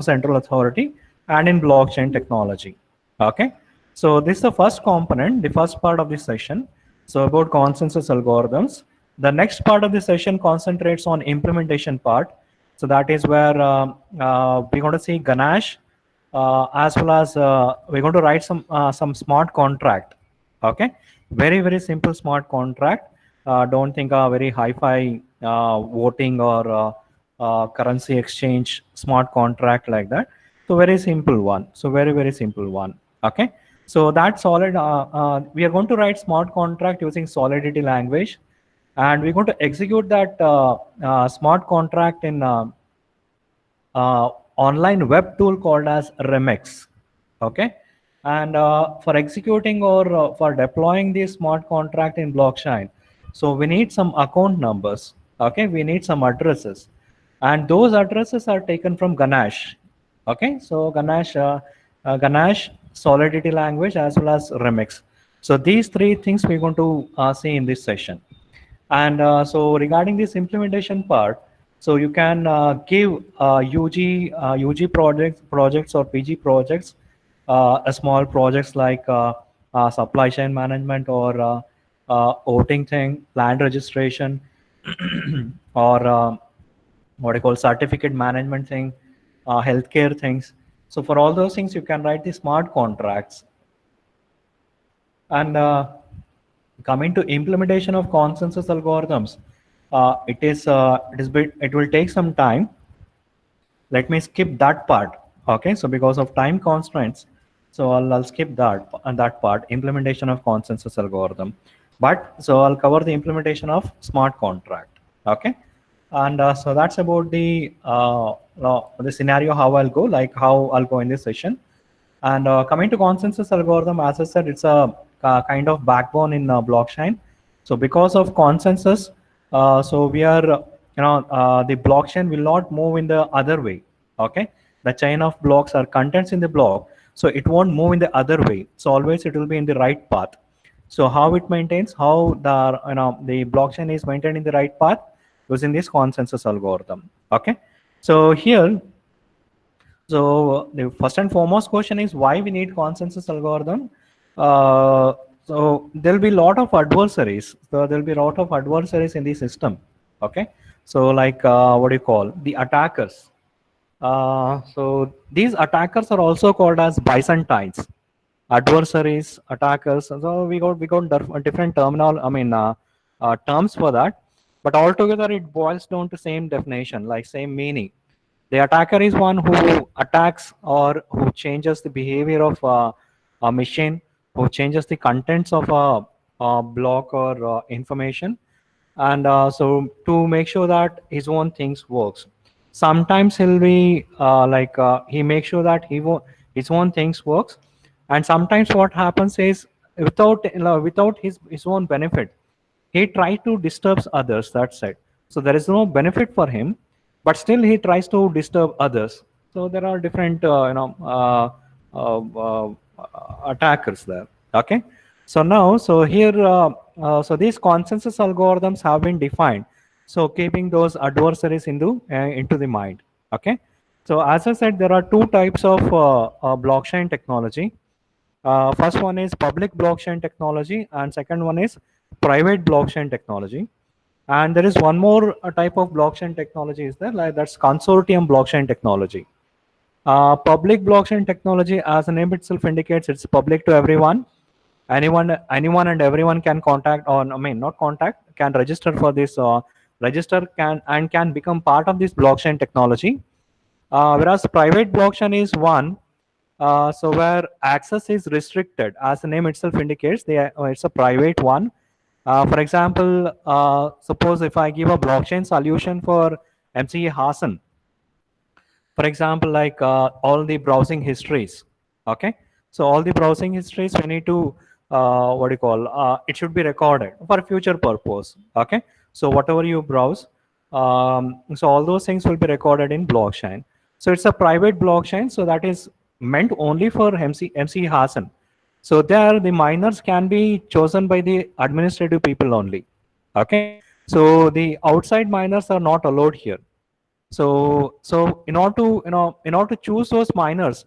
central authority and in blockchain technology. Okay, so this is the first component, the first part of this session. So about consensus algorithms. The next part of the session concentrates on implementation part. So that is where we're going to see Ganesh, as well as we're going to write some smart contract. Okay, very simple smart contract. Don't think a very hi-fi voting or currency exchange smart contract like that. So very simple one. So very simple one. Okay. So that solid. We are going to write smart contract using Solidity language, and we're going to execute that smart contract in online web tool called as Remix. Okay, and for executing or for deploying the smart contract in blockchain, so we need some account numbers. Okay, we need some addresses, and those addresses are taken from Ganesh. Okay, so Ganesh, Solidity language as well as Remix. So these three things we're going to see in this session. And so regarding this implementation part, so you can give UG projects or PG projects, a small projects like supply chain management or voting thing, land registration, or what I call certificate management thing, healthcare things. So for all those things, you can write the smart contracts. And coming to implementation of consensus algorithms, it will take some time. Let me skip that part. Okay, so because of time constraints, so I'll skip that part, implementation of consensus algorithm. But so I'll cover the implementation of smart contract. Okay, and so that's about the scenario, how I'll go, like how I'll go in this session. And coming to consensus algorithm, as I said, it's a kind of backbone in blockchain. So because of consensus, so we are, the blockchain will not move in the other way. Okay, the chain of blocks are contents in the block, so it won't move in the other way. So always it will be in the right path. So how it maintains, how the blockchain is maintained in the right path using this consensus algorithm. Okay, so here, so the first and foremost question is why we need consensus algorithm. So there'll be a lot of adversaries. So there'll be a lot of adversaries in the system. Okay. So like what do you call the attackers? So these attackers are also called as Byzantines. Adversaries, attackers. So we got different terminal. I mean terms for that. But altogether it boils down to same definition, like same meaning. The attacker is one who attacks or who changes the behavior of a machine, who changes the contents of a block or information, and so to make sure that his own things works. Sometimes he'll be he makes sure that his own things works, and sometimes what happens is without his own benefit, he tries to disturb others. That's it. So there is no benefit for him, but still he tries to disturb others. So there are different attackers there. Okay, so now, so here so these consensus algorithms have been defined, so keeping those adversaries into the mind. Okay, so as I said, there are two types of blockchain technology. First one is public blockchain technology, and second one is private blockchain technology. And there is one more type of blockchain technology is there, like that's consortium blockchain technology. Public blockchain technology, as the name itself indicates, it's public to everyone. Anyone and everyone can contact, or I mean, not contact, can register for this. Register can become part of this blockchain technology. Whereas private blockchain is one, so where access is restricted, as the name itself indicates, it's a private one. For example, suppose if I give a blockchain solution for MCA Hassan, for example, like all the browsing histories. Okay, so all the browsing histories we need to what do you call? It should be recorded for future purpose. Okay, so whatever you browse, so all those things will be recorded in blockchain. So it's a private blockchain, so that is meant only for MC Hassan. So there, the miners can be chosen by the administrative people only. Okay, so the outside miners are not allowed here. So in order to in order to choose those miners,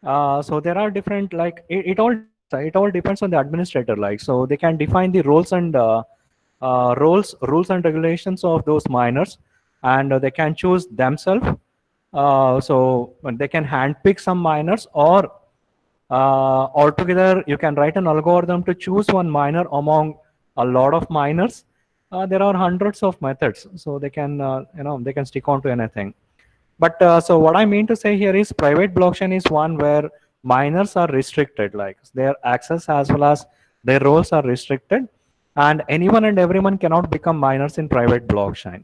so there are different, like it all depends. It all depends on the administrator. Like, so they can define the roles and rules and regulations of those miners, and they can choose themselves. So they can handpick some miners, or altogether you can write an algorithm to choose one miner among a lot of miners. There are hundreds of methods, so they can they can stick on to anything. But so what I mean to say here is private blockchain is one where miners are restricted, like their access as well as their roles are restricted, and anyone and everyone cannot become miners in private blockchain.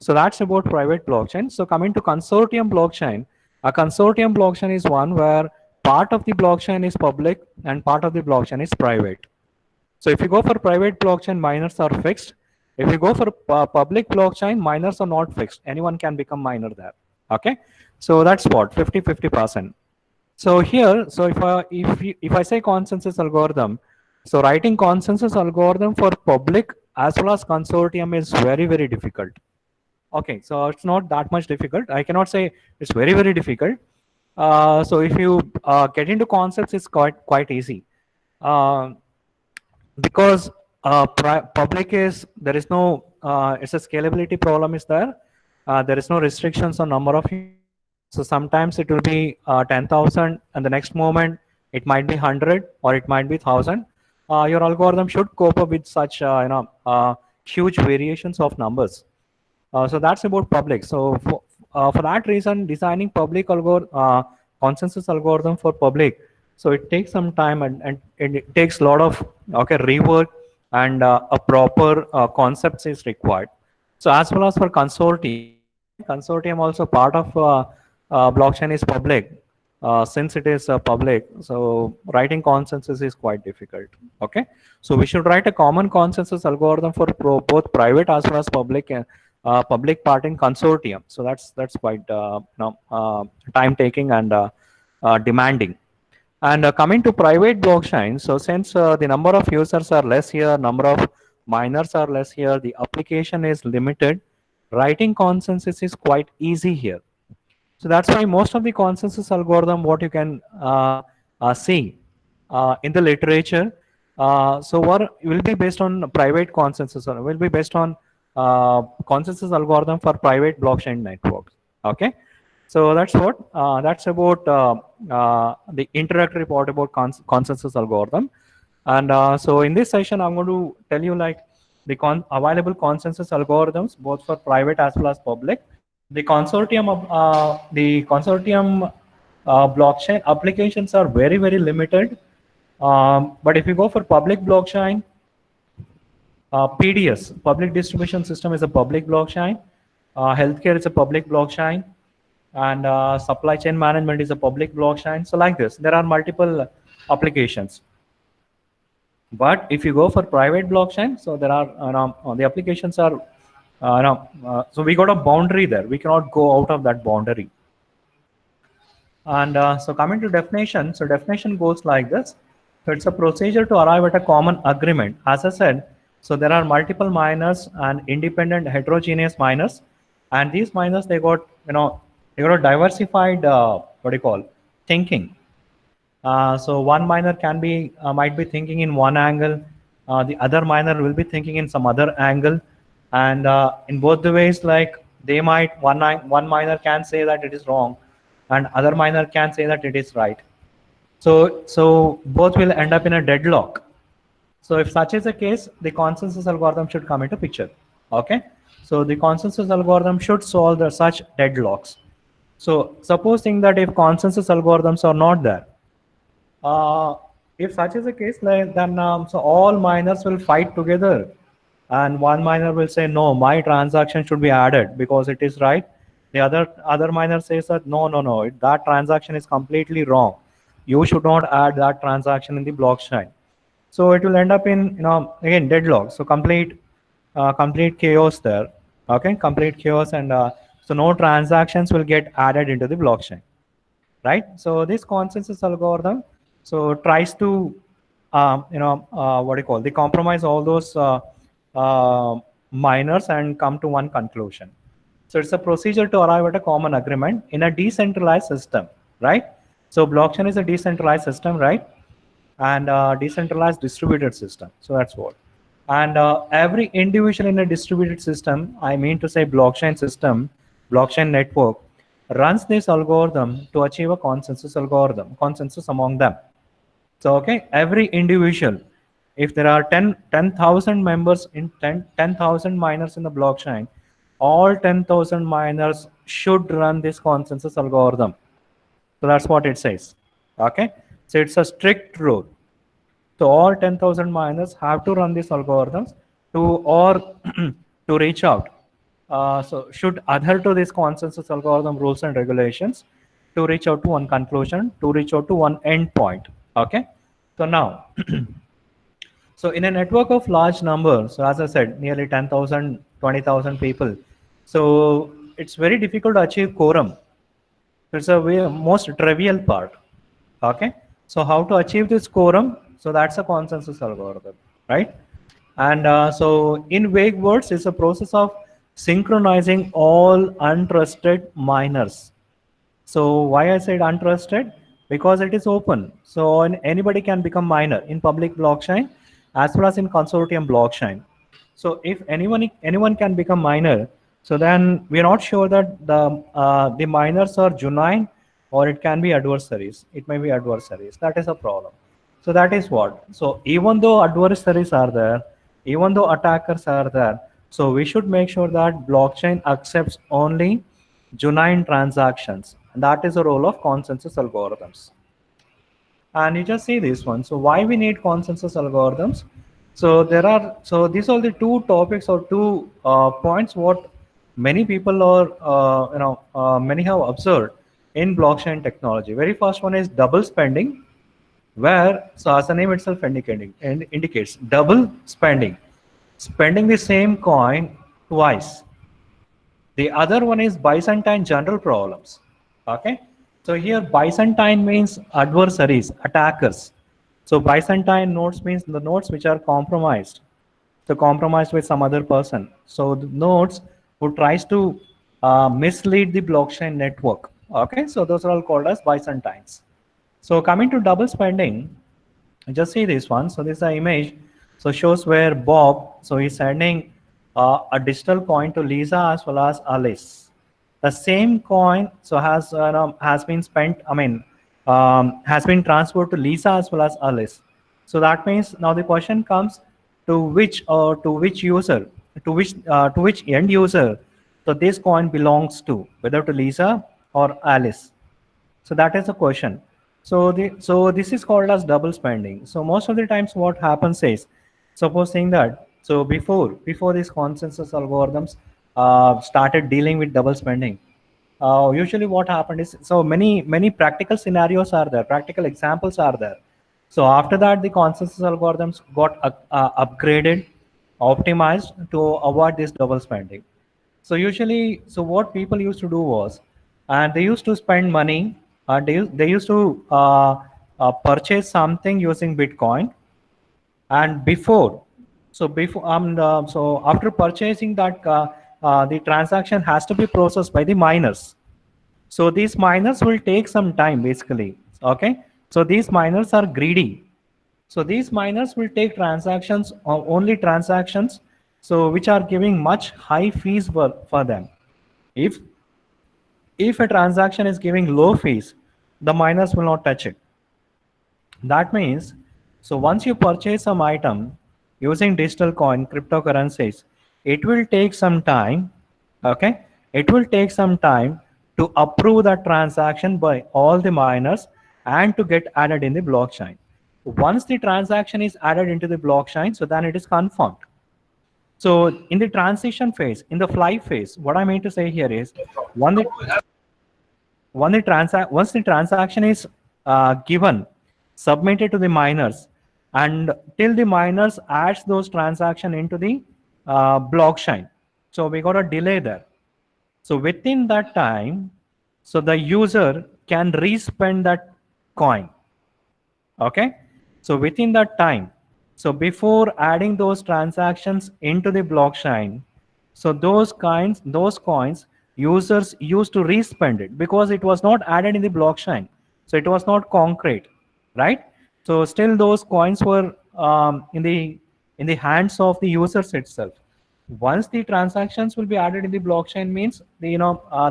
So that's about private blockchain. So coming to consortium blockchain, a consortium blockchain is one where part of the blockchain is public and part of the blockchain is private. So if you go for private blockchain, miners are fixed. If you go for public blockchain, miners are not fixed. Anyone can become miner there. Okay, so that's what 50-50%. So here, so if I say consensus algorithm, so writing consensus algorithm for public as well as consortium is very difficult. Okay, so it's not that much difficult. I cannot say it's very difficult. So if you get into concepts, it's quite easy. Uh, because public is, there is no it's a scalability problem is there. There is no restrictions on number of users. So sometimes it will be 10,000 and the next moment it might be 100 or it might be 1,000. Your algorithm should cope up with such huge variations of numbers. So that's about public. So for that reason, designing public consensus algorithm for public, so it takes some time, and it takes a lot of rework, and a proper concepts is required. So as well as for consortium also part of blockchain is public. Since it is public, so writing consensus is quite difficult. Okay, so we should write a common consensus algorithm for both private as well as public, public part in consortium. So that's quite time taking and demanding. And coming to private blockchain, so since the number of users are less here, number of miners are less here, the application is limited, writing consensus is quite easy here. So that's why most of the consensus algorithm, what you can see in the literature, so what will be based on private consensus, or will be based on consensus algorithm for private blockchain networks. Okay, so that's what that's about the introductory part about consensus algorithm. And so in this session, I'm going to tell you like the available consensus algorithms both for private as well as public. The consortium blockchain applications are very limited. But if you go for public blockchain, PDS, public distribution system, is a public blockchain. Healthcare is a public blockchain, and supply chain management is a public blockchain. So like this, there are multiple applications. But if you go for private blockchain, so there are the applications are so we got a boundary there. We cannot go out of that boundary. And so coming to definition, so definition goes like this. So it's a procedure to arrive at a common agreement. As I said, so there are multiple miners and independent heterogeneous miners, and these miners, they got they got a diversified what do you call thinking. So one miner can be might be thinking in one angle, the other miner will be thinking in some other angle, and in both the ways, like they might one miner can say that it is wrong, and other miner can say that it is right. So both will end up in a deadlock. So if such is the case, the consensus algorithm should come into picture. Okay, so the consensus algorithm should solve such deadlocks. So supposing that if consensus algorithms are not there, if such is the case, like, then so all miners will fight together, and one miner will say, no, my transaction should be added because it is right. The other miner says that no, that transaction is completely wrong. You should not add that transaction in the blockchain. So it will end up in again deadlock. So complete chaos there. Okay, complete chaos, and so no transactions will get added into the blockchain, right? So this consensus algorithm so tries to what do you call, they compromise all those miners and come to one conclusion. So it's a procedure to arrive at a common agreement in a decentralized system, right? So blockchain is a decentralized system, right? And decentralized distributed system. So that's what. And every individual in a distributed system, I mean to say blockchain system, blockchain network, runs this algorithm to achieve a consensus algorithm, consensus among them. So, okay, every individual, if there are 10,000 members in 10,000 miners in the blockchain, all 10,000 miners should run this consensus algorithm. So that's what it says. Okay, so it's a strict rule. So all 10,000 miners have to run these algorithms to or to reach out. So should adhere to this consensus algorithm rules and regulations to reach out to one conclusion, to reach out to one endpoint. Okay. So now, so in a network of large numbers, so as I said, nearly 10,000, 20,000 people. So it's very difficult to achieve quorum. It's a most trivial part. Okay. So how to achieve this quorum? So that's a consensus algorithm, right? And so in vague words, it's a process of synchronizing all untrusted miners. So why I said untrusted? Because it is open. So anybody can become miner in public blockchain as well as in consortium blockchain. So if anyone can become miner, so then we are not sure that the miners are genuine or it can be adversaries. It may be adversaries. That is a problem. So that is what. So even though adversaries are there, even though attackers are there, so we should make sure that blockchain accepts only genuine transactions. And that is the role of consensus algorithms. And you just see this one. So why we need consensus algorithms? So these are the two topics or two points what many people are many have observed in blockchain technology. Very first one is double spending, where, so as the name itself indicates, double spending the same coin twice. The other one is Byzantine general problems. Okay. So here Byzantine means adversaries, attackers. So Byzantine nodes means the nodes which are compromised. So compromised with some other person. So the nodes who tries to mislead the blockchain network. Okay. So those are all called as Byzantines. So coming to double spending, just see this one. So this is an image. So shows where Bob, so he's sending a digital coin to Lisa as well as Alice. The same coin so has been spent. I mean, has been transferred to Lisa as well as Alice. So that means now the question comes to which user, to which end user. So this coin belongs to, whether to Lisa or Alice. So that is the question. So this is called as double spending. So most of the times what happens is, supposing that, so before these consensus algorithms started dealing with double spending, usually what happened is, so many practical scenarios are there, practical examples are there. So after that, the consensus algorithms got upgraded, optimized to avoid this double spending. So usually, so what people used to do was, and they used to spend money, they used to purchase something using Bitcoin, and so after purchasing that, the transaction has to be processed by the miners. So these miners will take some time basically. Okay, so these miners are greedy. So these miners will take transactions, only transactions, so which are giving much high fees for them. If a transaction is giving low fees, the miners will not touch it. That means, so once you purchase some item using digital coin, cryptocurrencies, it will take some time. Okay, it will take some time to approve that transaction by all the miners and to get added in the blockchain. Once the transaction is added into the blockchain, so then it is confirmed. So in the transition phase, in the fly phase, what I mean to say here is, once the transaction is given, submitted to the miners, and till the miners adds those transaction into the blockchain, so we got a delay there. So within that time, so the user can respend that coin. Okay, so within that time, so before adding those transactions into the blockchain, so those coins users used to respend it because it was not added in the blockchain. So it was not concrete, right? So still those coins were in the hands of the users itself. Once the transactions will be added in the blockchain means the,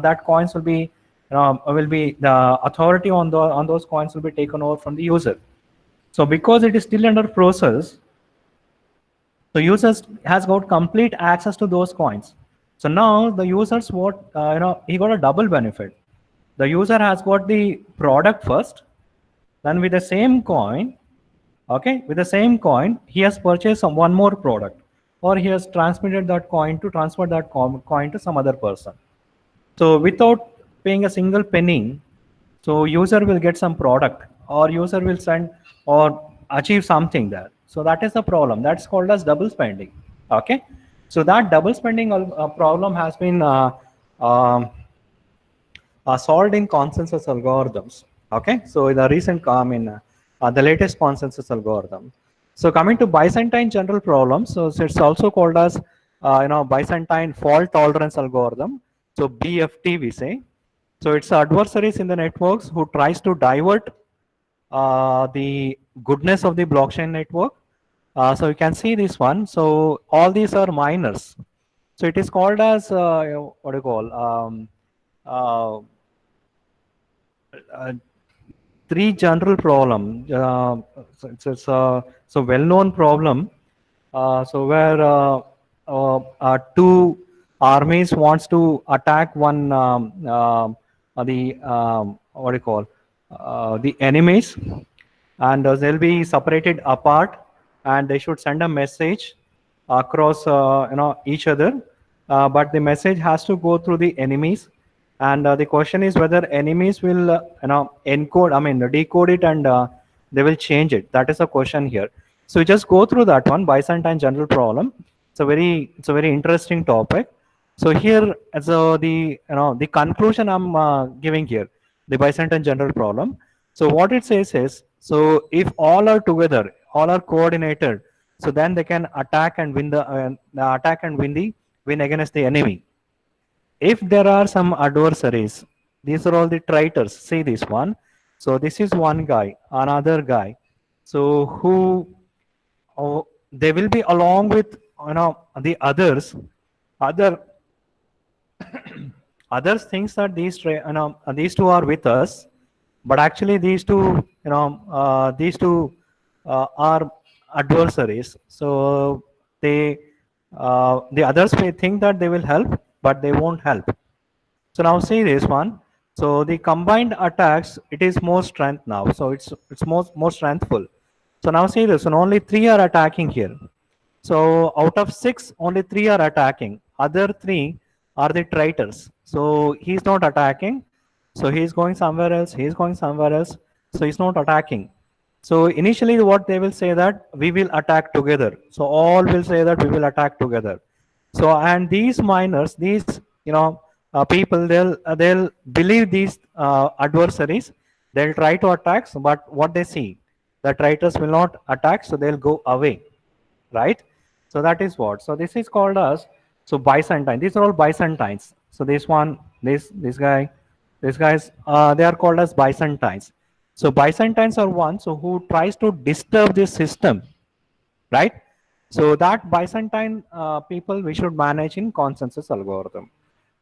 that coins will be the authority on the on those coins will be taken over from the user. So because it is still under process, so users has got complete access to those coins. So now the users what he got a double benefit. The user has got the product first, then with the same coin, okay, with the same coin, he has purchased one more product, or he has transmitted that coin to transfer that coin to some other person. So without paying a single penny, so user will get some product, or user will send or achieve something there. So that is the problem. That's called as double spending. Okay. So that double spending problem has been um, solved in consensus algorithms. Okay. So in the recent, the latest consensus algorithm. So coming to Byzantine general problem, so it's also called as Byzantine fault tolerance algorithm. So BFT we say. So it's adversaries in the networks who tries to divert the goodness of the blockchain network. So you can see this one. So all these are miners. So it is called as what do you call uh, uh, three general problem. It's a well-known problem. So where two armies wants to attack one what do you call the enemies, and they'll be separated apart, and they should send a message across each other, but the message has to go through the enemies, and the question is whether enemies will encode, I mean decode it, and they will change it. That is the question here. So just go through that one, Byzantine general problem. It's a very interesting topic. So here, so the conclusion I'm giving here, the Byzantine general problem. So what it says is, so if all are together, all are coordinated, so then they can attack and win the attack and win against the enemy. If there are some adversaries, these are all the traitors. See this one. So this is one guy, another guy. So who they will be along with the others. Others thinks that these two are with us, but actually these two are adversaries. So the others may think that they will help, but they won't help. So now see this one. So the combined attacks, it is more strength now. So it's more strengthful. So now see this, and only three are attacking here. So out of six, only three are attacking. Other three are the traitors. So he's not attacking. So he's going somewhere else. He's going somewhere else. So he's not attacking. So initially, what they will say that we will attack together. So all will say that we will attack together. So and these miners, these people, they'll believe these adversaries. They'll try to attack, but what they see, the traitors will not attack, so they'll go away, right? So that is what. So this is called as Byzantine. These are all Byzantines. So this one, this guy, these guys, they are called as Byzantines. So Byzantines are one who tries to disturb this system, right? So that Byzantine people we should manage in consensus algorithm.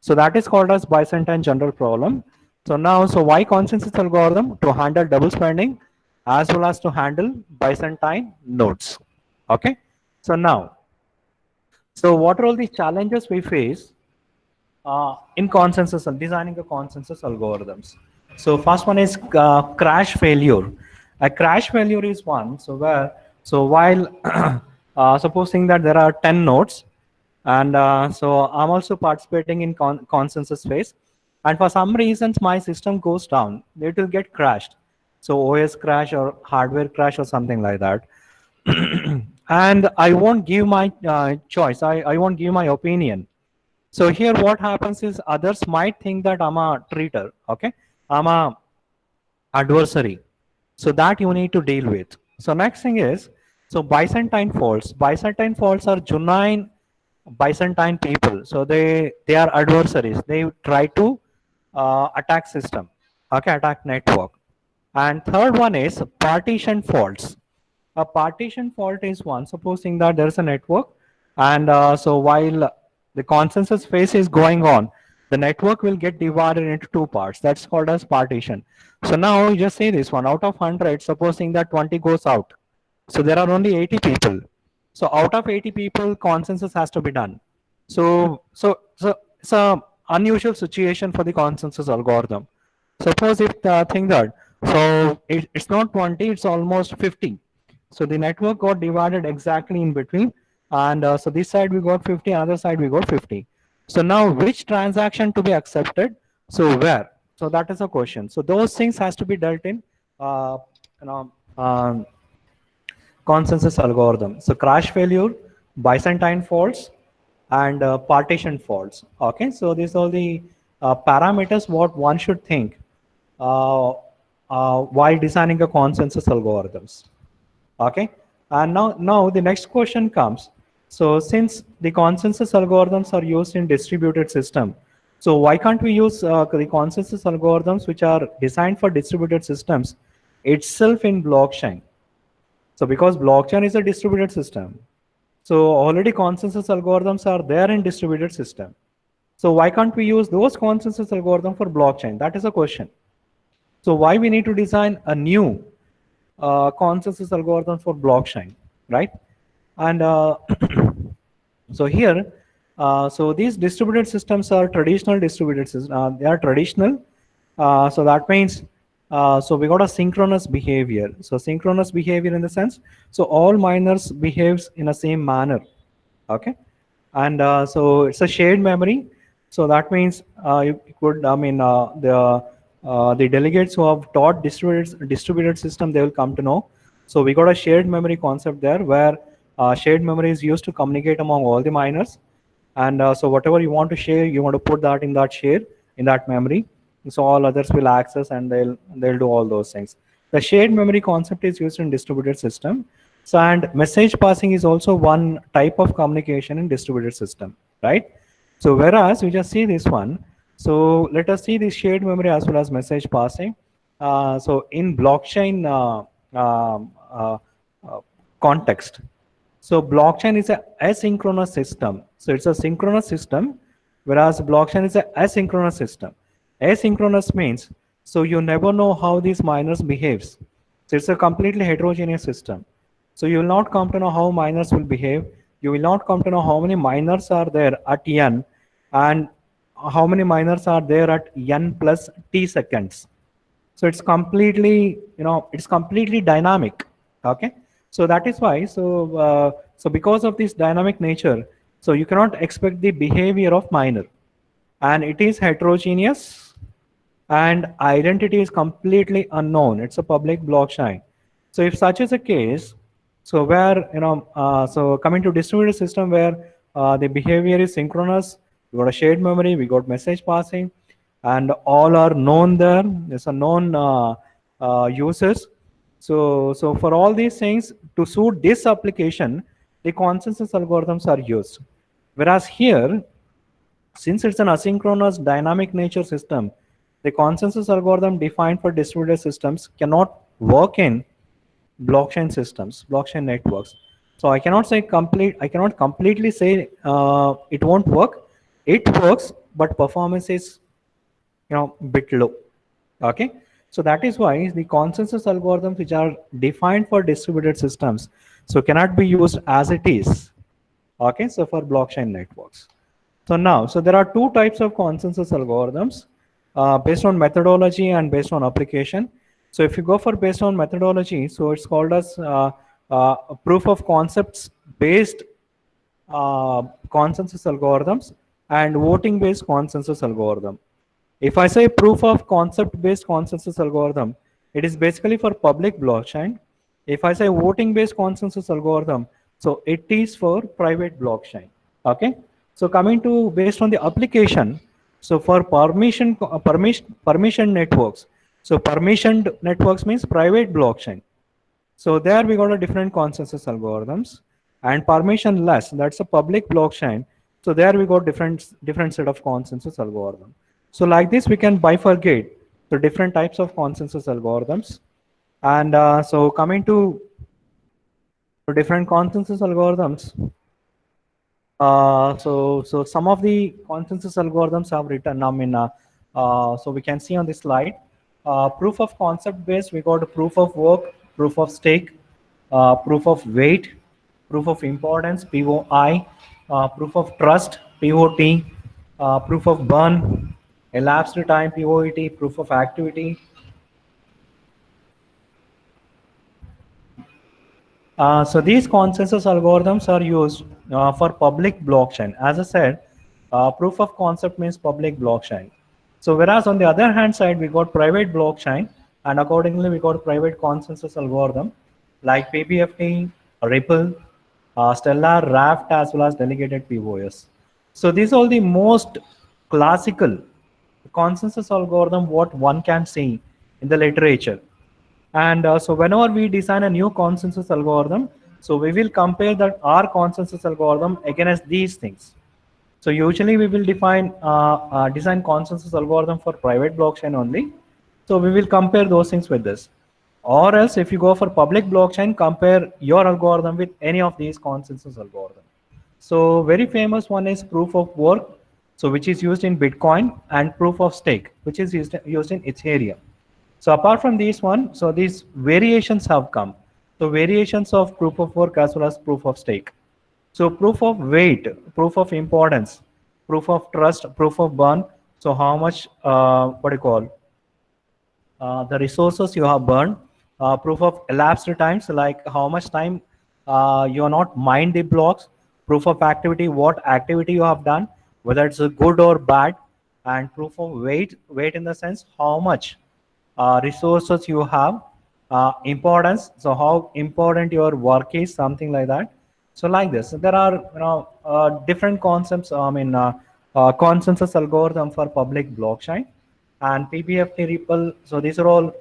So that is called as Byzantine general problem. So now, so why consensus algorithm? To handle double spending as well as to handle Byzantine nodes. Okay. So now, so what are all the challenges we face in consensus and designing the consensus algorithms? So first one is crash failure. A crash failure is one. So where, so while supposing that there are 10 nodes, and so I'm also participating in consensus phase, and for some reasons my system goes down, it will get crashed. So OS crash or hardware crash or something like that. And I won't give my choice. I won't give my opinion. So here what happens is others might think that I'm a traitor, okay? I'm a adversary. So that you need to deal with. So next thing is, so Byzantine faults. Byzantine faults are genuine Byzantine people. So they are adversaries. They try to attack system. Okay, attack network. And third one is partition faults. A partition fault is one, supposing that there is a network, and so while the consensus phase is going on, the network will get divided into two parts. That's called as partition. So now you just say this one out of 100, supposing that 20 goes out. So there are only 80 people. So out of 80 people, consensus has to be done. So it's a unusual situation for the consensus algorithm. Suppose if the thing that so it's not 20, it's almost 50. So the network got divided exactly in between, and so this side we got 50, other side we got 50. So now which transaction to be accepted? So where? So that is a question. So those things has to be dealt in, you know, consensus algorithm. So crash failure, Byzantine faults, and partition faults. Okay, so these are the parameters what one should think while designing a consensus algorithms. Okay, and now the next question comes. So since the consensus algorithms are used in distributed system, so why can't we use the consensus algorithms which are designed for distributed systems itself in blockchain? So because blockchain is a distributed system, so already consensus algorithms are there in distributed system. So why can't we use those consensus algorithm for blockchain? That is a question. So why we need to design a new consensus algorithm for blockchain, right? And so here, so these distributed systems are traditional distributed systems. They are traditional. So that means, so we got a synchronous behavior. So synchronous behavior in the sense, so all miners behaves in the same manner. Okay, and so it's a shared memory. So that means you could, I mean, the delegates who have taught distributed system, they will come to know. So we got a shared memory concept there, where shared memory is used to communicate among all the miners. And so whatever you want to share, you want to put that in that share, in that memory. So all others will access, and they'll do all those things. The shared memory concept is used in distributed system. So and message passing is also one type of communication in distributed system, right? So whereas we just see this one, so let us see the shared memory as well as message passing. So in blockchain context, so blockchain is a asynchronous system. So it's a synchronous system, whereas blockchain is a asynchronous system. Asynchronous means, so you never know how these miners behaves. So it's a completely heterogeneous system. So you will not come to know how miners will behave. You will not come to know how many miners are there at n, and how many miners are there at n plus t seconds. So it's completely, it's completely dynamic. Okay, so that is why, so because of this dynamic nature, so you cannot expect the behavior of miner, and it is heterogeneous, and identity is completely unknown. It's a public blockchain. So if such is a case, so where, so coming to distributed system, where the behavior is synchronous, we got a shared memory, we got message passing, and all are known there. There's a known users. So for all these things, to suit this application, the consensus algorithms are used. Whereas here, since it's an asynchronous dynamic nature system, the consensus algorithm defined for distributed systems cannot work in blockchain systems, blockchain networks. So I cannot completely say it won't work. It works, but performance is, bit low. Okay, so that is why the consensus algorithms which are defined for distributed systems, so cannot be used as it is. Okay, so for blockchain networks. So there are two types of consensus algorithms, based on methodology and based on application. So if you go for based on methodology, so it's called as proof of concepts based consensus algorithms and voting based consensus algorithm. If I say proof of concept based consensus algorithm, it is basically for public blockchain. If I say voting based consensus algorithm, so it is for private blockchain. Okay, so coming to based on the application, so for permission networks, so permissioned networks means private blockchain. So there we got a different consensus algorithms, and permissionless, that's a public blockchain. So there we got different set of consensus algorithm. So like this, we can bifurcate the different types of consensus algorithms. And so coming to different consensus algorithms, so some of the consensus algorithms have written. I mean, so we can see on this slide, proof of concept based. We got a proof of work, proof of stake, proof of weight, proof of importance (POI), proof of trust (POT), proof of burn, elapsed time (POET), proof of activity. So these consensus algorithms are used for public blockchain. As I said, proof of concept means public blockchain. So whereas on the other hand side, we got private blockchain, and accordingly we got private consensus algorithm like PBFT, Ripple, Stellar, Raft, as well as delegated POS. So these are all the most classical consensus algorithm what one can see in the literature. And so whenever we design a new consensus algorithm, so we will compare that our consensus algorithm against these things. So usually we will design consensus algorithm for private blockchain only. So we will compare those things with this. Or else if you go for public blockchain, compare your algorithm with any of these consensus algorithm. So very famous one is proof of work, so which is used in Bitcoin, and proof of stake, which is used in Ethereum. So apart from these one, so these variations have come. So variations of proof of work as well as proof of stake. So proof of weight, proof of importance, proof of trust, proof of burn. So how much, what do you call, the resources you have burned, proof of elapsed times, like how much time you are not mined the blocks, proof of activity, what activity you have done, whether it's a good or bad, and proof of weight in the sense how much resources you have, importance, so how important your work is, something like that. So like this, there are different concepts. I mean, consensus algorithm for public blockchain and PBFT, Ripple. So these are all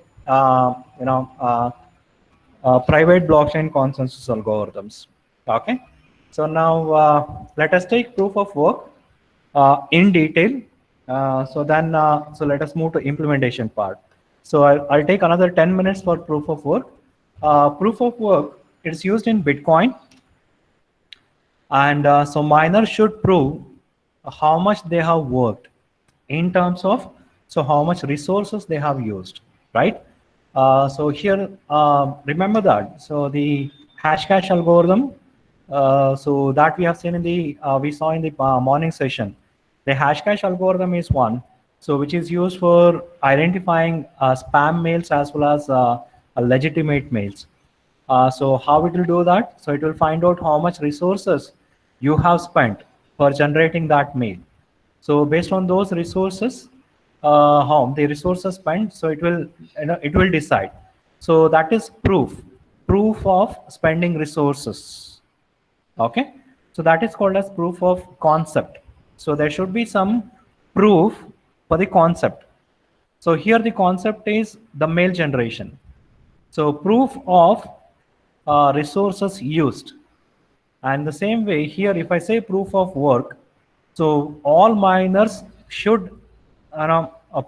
private blockchain consensus algorithms. Okay. So now let us take proof of work in detail. So let us move to implementation part. So I'll take another 10 minutes for proof of work. Proof of work is used in Bitcoin, and so miners should prove how much they have worked in terms of so how much resources they have used, right? So here, remember that. So the Hashcash algorithm, so that we have seen in the we saw in the morning session. The Hashcash algorithm is one, so which is used for identifying spam mails as well as legitimate mails. So how it will do that? So it will find out how much resources you have spent for generating that mail. So based on those resources, how the resources spent, so it will it will decide. So that is proof of spending resources. Okay, so that is called as proof of concept. So there should be some proof for the concept. So here the concept is the mail generation. So proof of resources used. And the same way here, if I say proof of work, so all miners should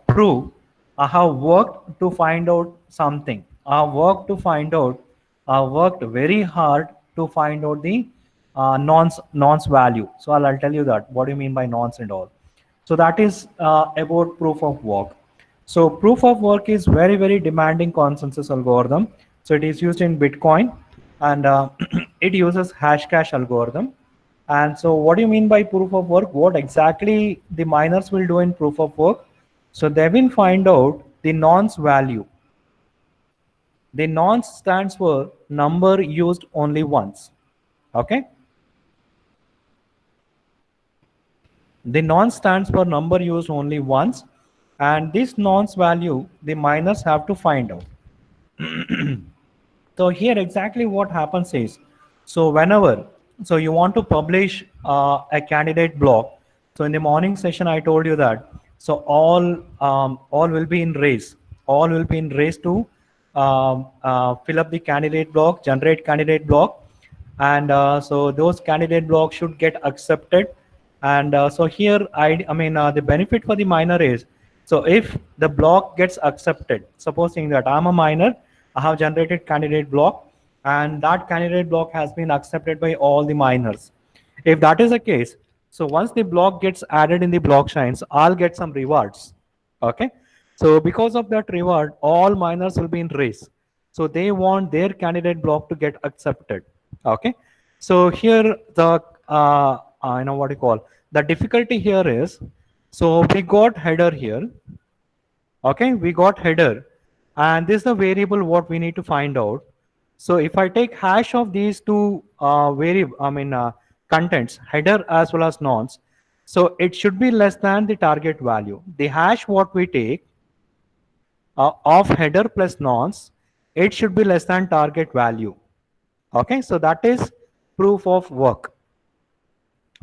prove I have worked to find out something. I have worked to find out. I worked very hard to find out the nonce value. So I'll tell you that. What do you mean by nonce and all? So that is about proof of work. So proof of work is very demanding consensus algorithm. So it is used in Bitcoin, and it uses Hashcash algorithm. And so what do you mean by proof of work? What exactly the miners will do in proof of work? So they will find out the nonce value. The nonce stands for number used only once. Okay. The nonce stands for number used only once, and this nonce value the miners have to find out. So here exactly what happens is, so whenever, so you want to publish a candidate block. So in the morning session, I told you that. So all will be in race. All will be in race to fill up the candidate block, generate candidate block, and so those candidate blocks should get accepted And so here, I mean, the benefit for the miner is, so if the block gets accepted, supposing that I'm a miner, I have generated candidate block, and that candidate block has been accepted by all the miners. If that is the case, so once the block gets added in the blockchains, I'll get some rewards. Okay. So because of that reward, all miners will be in race. So they want their candidate block to get accepted. Okay. So here the I know what you call the difficulty here is, so we got header here. Okay, we got header, and this is the variable what we need to find out. So if I take hash of these two contents, header as well as nonce, so it should be less than the target value. The hash what we take of header plus nonce, it should be less than target value. Okay, so that is proof of work.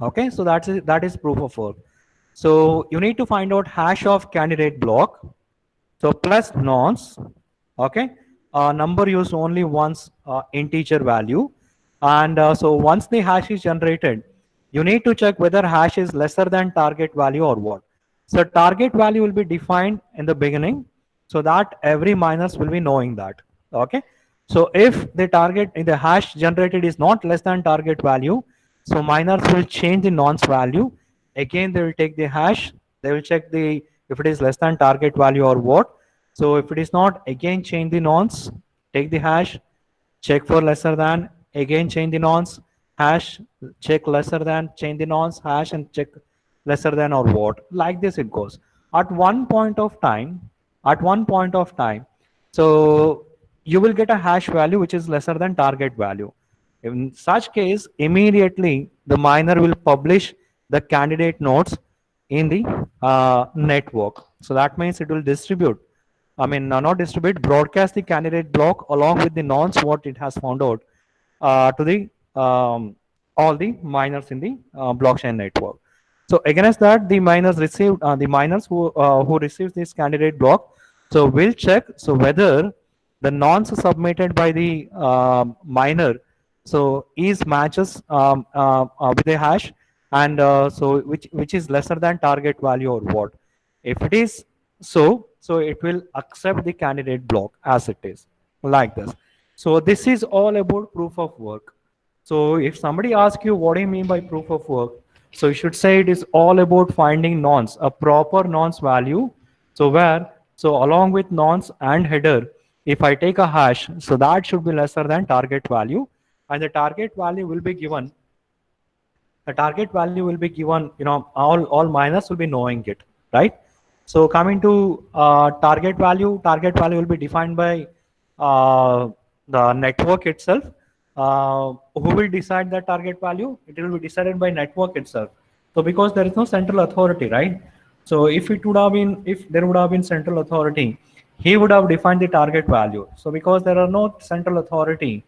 Okay, so that is proof of work. So you need to find out hash of candidate block. So plus nonce, okay, number used only once, integer value. And so once the hash is generated, you need to check whether hash is lesser than target value or what. So target value will be defined in the beginning, so that every miners will be knowing that. Okay. So if the target in the hash generated is not less than target value, so miners will change the nonce value. Again, they will take the hash. They will check the if it is less than target value or what. So if it is not, again change the nonce, take the hash, check for lesser than, again change the nonce, hash, check lesser than, change the nonce, hash, and check lesser than or what. Like this it goes. At one point of time, so you will get a hash value which is lesser than target value. In such case, immediately the miner will publish the candidate nodes in the network. So that means it will distribute, not distribute, broadcast the candidate block along with the nonce what it has found out to the all the miners in the blockchain network. So against that, the miners received the miners who receives this candidate block, so we'll check so whether the nonce submitted by the miner so is matches with a hash, and so which is lesser than target value or what. If it is so it will accept the candidate block as it is, like this. So this is all about proof of work. So if somebody asks you what do you mean by proof of work, so you should say it is all about finding nonce, a proper nonce value. So where, so along with nonce and header, if I take a hash, so that should be lesser than target value, and the target value will be given. The target value will be given, all miners will be knowing it, right? So coming to target value will be defined by the network itself. Who will decide the target value? It will be decided by network itself. So because there is no central authority, right? So if there would have been central authority, he would have defined the target value. So because there are no central authority,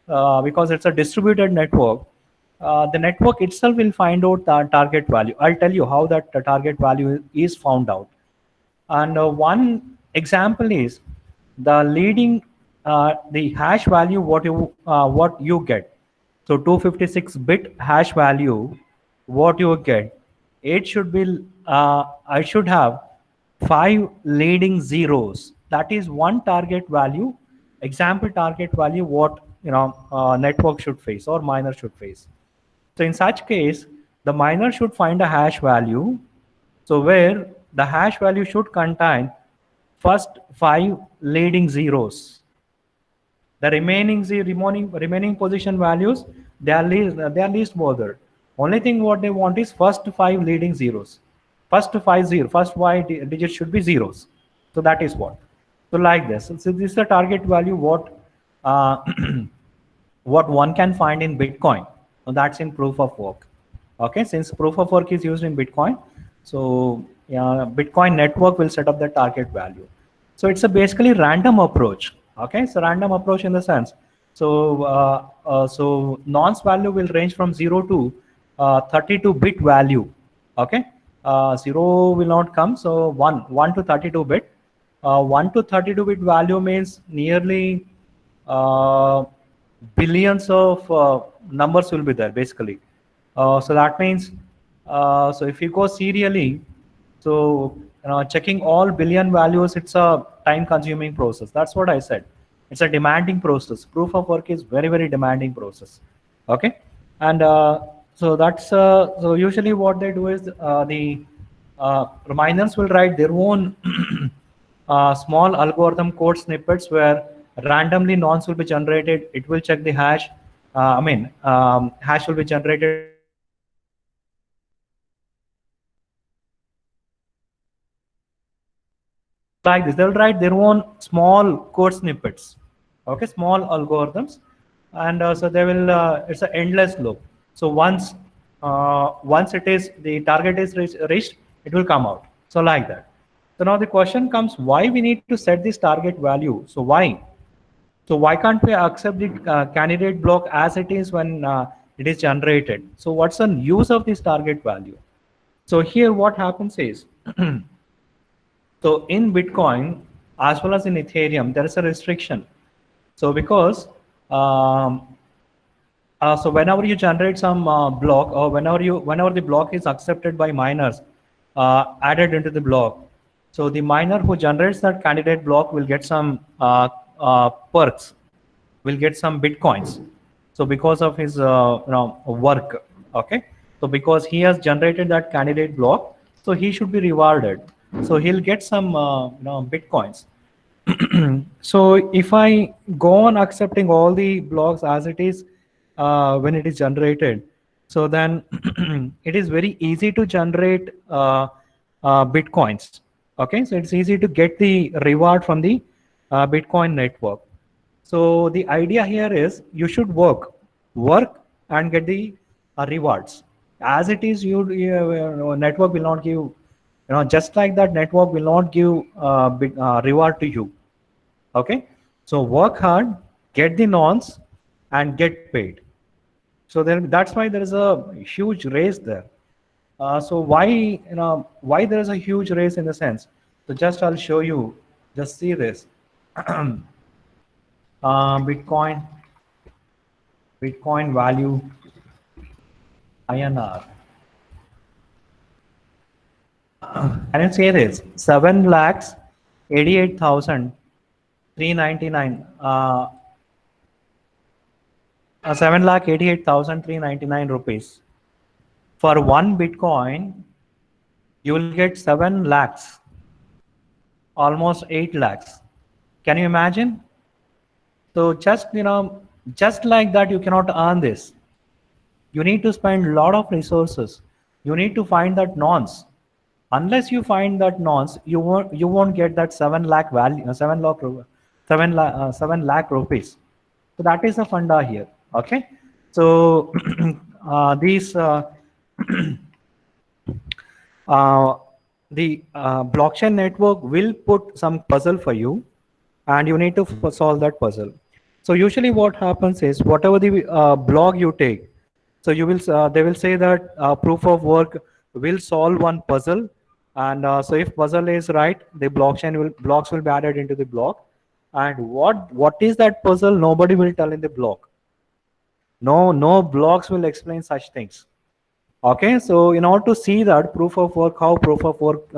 because it's a distributed network, the network itself will find out the target value. I'll tell you how that target value is found out. And one example is the leading the hash value what you get. So 256-bit hash value what you get, it should be I should have 5 leading zeros. That is one target value, example target value what network should face or miner should face. So in such case, the miner should find a hash value, so where the hash value should contain first 5 leading zeros. The remaining position values, they are least bothered. Only thing what they want is first 5 leading zeros. First 5 digits should be zeros. So that is what. So like this. So this is the target value what what one can find in Bitcoin. So that's in proof of work. Okay, since proof of work is used in Bitcoin, so Bitcoin network will set up the target value. So it's a basically random approach. Okay, so random approach in the sense. So nonce value will range from 0 to 32-bit value. Okay, 0 will not come. So 1 to 32-bit. 1 to 32-bit value means nearly billions of numbers will be there basically. So that means So if you go serially, so checking all billion values, it's a time-consuming process. That's what I said. It's a demanding process. Proof of work is very, very demanding process. Okay, and so that's so usually what they do is the miners will write their own small algorithm code snippets where randomly nonce will be generated. It will check the hash. Hash will be generated and it will check the hash. So like this, they'll write their own small code snippets, okay, small algorithms, and so they will. It's an endless loop. So once it is the target is reached, it will come out. So like that. So now the question comes: why we need to set this target value? So why? So why can't we accept the candidate block as it is when it is generated? So what's the use of this target value? So here what happens is. So in Bitcoin as well as in Ethereum, there is a restriction. So because so whenever you generate some block, or whenever the block is accepted by miners, added into the block, so the miner who generates that candidate block will get some perks, will get some bitcoins. So because of his work, okay. So because he has generated that candidate block, so he should be rewarded. So he'll get some bitcoins. So if I go on accepting all the blocks as it is when it is generated, so then it is very easy to generate bitcoins. Okay, so it's easy to get the reward from the Bitcoin network. So the idea here is you should work and get the rewards. As it is, network will not give, just like that, network will not give reward to you. Okay, so work hard, get the nonce, and get paid. So then that's why there is a huge race there. So why there is a huge race in the sense? So just I'll show you. Just see this. Bitcoin value INR. Can you see this? 7,88,399. 7,88,399 rupees. For one Bitcoin, you will get 7 lakhs, almost 8 lakhs. Can you imagine? So just like that, you cannot earn this. You need to spend a lot of resources. You need to find that nonce. Unless you find that nonce, you won't get that 7 lakh value, 7 lakh rupees. So that is the funda here. Okay. So these the blockchain network will put some puzzle for you, and you need to solve that puzzle. So usually what happens is whatever the block you take, so you will they will say that proof of work will solve one puzzle, and so if puzzle is right, the blocks will be added into the block, and what is that puzzle, nobody will tell in the block. No blocks will explain such things. Okay, so in order to see that proof of work, how proof of work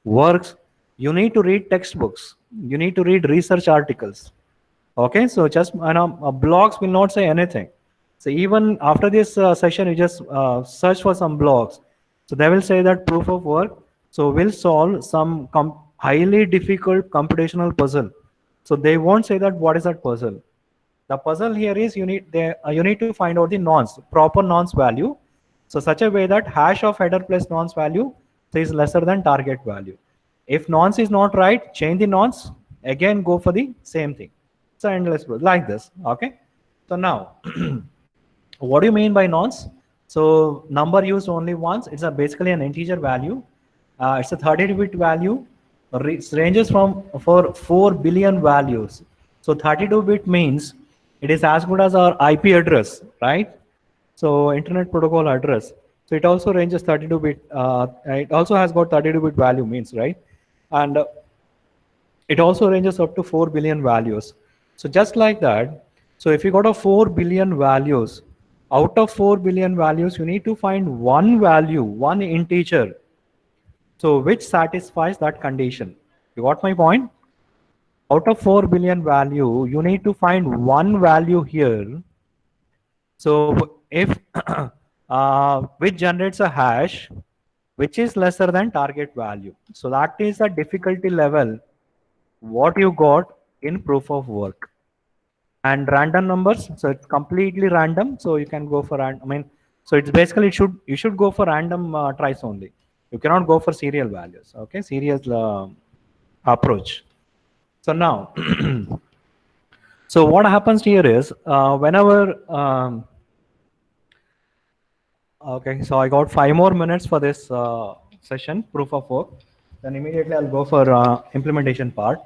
works, you need to read textbooks, you need to read research articles. Okay, so just blogs will not say anything. So even after this session, you just search for some blogs. So they will say that proof of work, so will solve some highly difficult computational puzzle. So they won't say that what is that puzzle. The puzzle here is you need to find out the nonce, proper nonce value. So such a way that hash of header plus nonce value is lesser than target value. If nonce is not right, change the nonce, again go for the same thing. So endless like this. Okay. So now, what do you mean by nonce? So number used only once. It's basically an integer value. It's a 32-bit value. It ranges from for 4 billion values. So 32-bit means it is as good as our IP address, right? So Internet Protocol address. So it also ranges 32-bit. It also has got 32-bit value means, right? And it also ranges up to 4 billion values. So just like that, so if you got a 4 billion values, out of 4 billion values, you need to find one value, one integer, so which satisfies that condition. You got my point? Out of 4 billion value, you need to find one value here. So if which generates a hash which is lesser than target value. So that is the difficulty level what you got in proof of work. And random numbers, so it's completely random, so you can go for so it's basically you should go for random tries only. You cannot go for serial values. Okay, serial approach. So now so what happens here is whenever okay, so I got 5 more minutes for this session, proof of work. Then immediately I'll go for implementation part.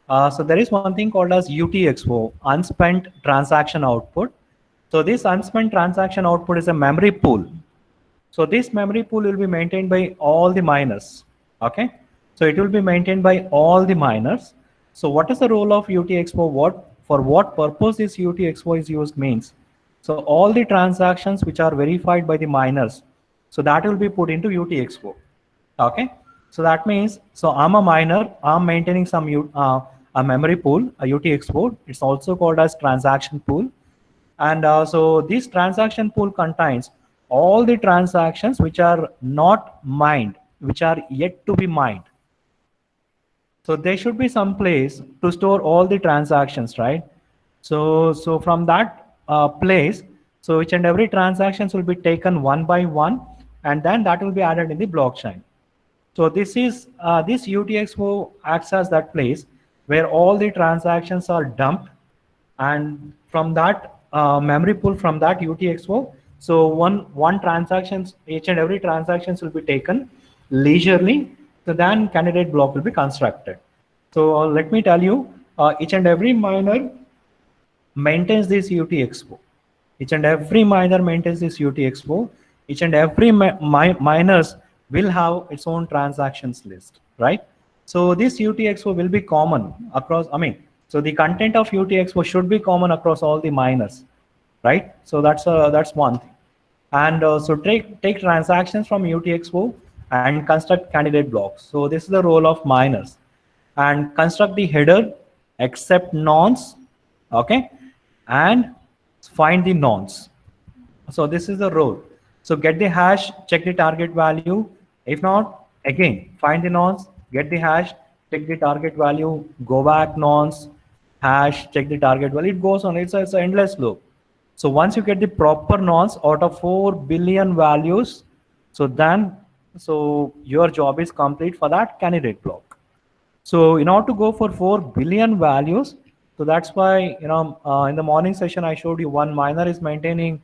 So there is one thing called as UTXO, unspent transaction output. So this unspent transaction output is a memory pool. So this memory pool will be maintained by all the miners. Okay, so it will be maintained by all the miners. So what is the role of UTXO? For what purpose this UTXO is used means, so all the transactions which are verified by the miners, so that will be put into UTXO. Okay, so that means, so I'm a miner, I'm maintaining some a memory pool, a UTXO. It's also called as transaction pool. And so this transaction pool contains all the transactions which are not mined, which are yet to be mined. So there should be some place to store all the transactions, right? So from that place, so each and every transactions will be taken one by one, and then that will be added in the blockchain. So this is this UTXO acts as that place where all the transactions are dumped, and from that memory pool, from that UTXO, so one transactions, each and every transactions will be taken leisurely. So then candidate block will be constructed. So let me tell you, each and every miner maintains this UTXO. Each and every miner maintains this UTXO. Each and every miners will have its own transactions list, right? So this UTXO will be common across, so the content of UTXO should be common across all the miners, right? So that's one thing. And so take transactions from UTXO and construct candidate blocks. So this is the role of miners. And construct the header, accept nonce, okay, and find the nonce. So this is the role. So get the hash, check the target value. If not, again, find the nonce, get the hash, check the target value, go back nonce, hash, check the target value. It goes on. It's an endless loop. So once you get the proper nonce out of 4 billion values, so then your job is complete for that candidate block. So in order to go for 4 billion values, so that's why, in the morning session, I showed you one miner is maintaining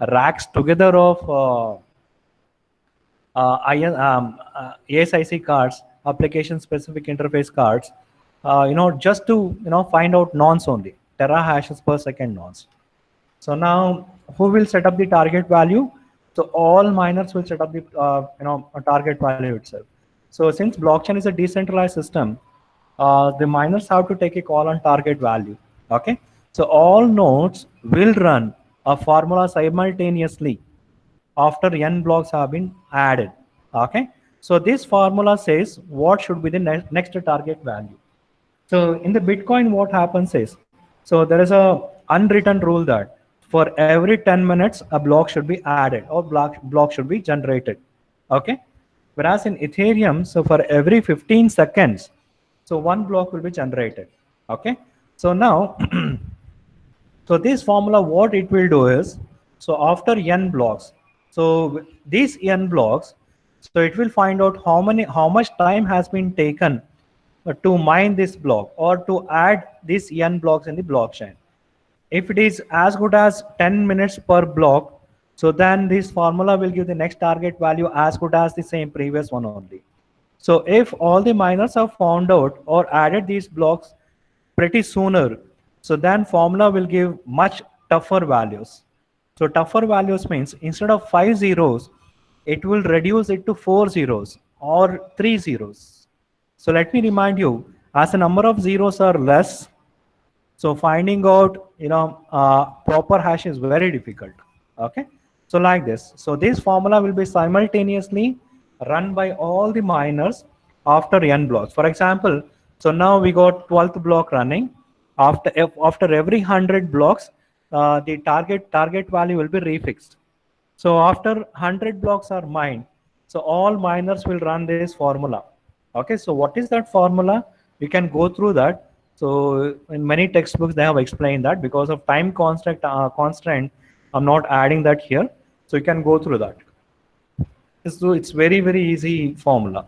racks together of ASIC cards, application specific interface cards, just to, find out nonce only, terahashes per second nonce. So now who will set up the target value? So all miners will set up the, a target value itself. So since blockchain is a decentralized system, the miners have to take a call on target value. Okay, so all nodes will run a formula simultaneously after n blocks have been added. Okay, so this formula says what should be the next target value. So in the Bitcoin, what happens is, so there is a unwritten rule that for every 10 minutes a block should be added or block should be generated. Okay, whereas in Ethereum, so for every 15 seconds, so one block will be generated. Okay, so now so this formula, what it will do is, so after n blocks, so these n blocks, so it will find out how much time has been taken to mine this block or to add these n blocks in the blockchain. If it is as good as 10 minutes per block, so then this formula will give the next target value as good as the same previous one only. So if all the miners have found out or added these blocks pretty sooner, so then formula will give much tougher values. So tougher values means instead of 5 zeros, it will reduce it to 4 zeros or 3 zeros. So let me remind you, as the number of zeros are less, so finding out proper hash is very difficult. Okay, so like this. So this formula will be simultaneously run by all the miners after n blocks. For example, so now we got 12th block running. After every 100 blocks, the target value will be refixed. So after 100 blocks are mined, so all miners will run this formula. Okay, so what is that formula? You can go through that. So in many textbooks they have explained that. Because of time constraint, I'm not adding that here. So you can go through that. So it's very easy formula.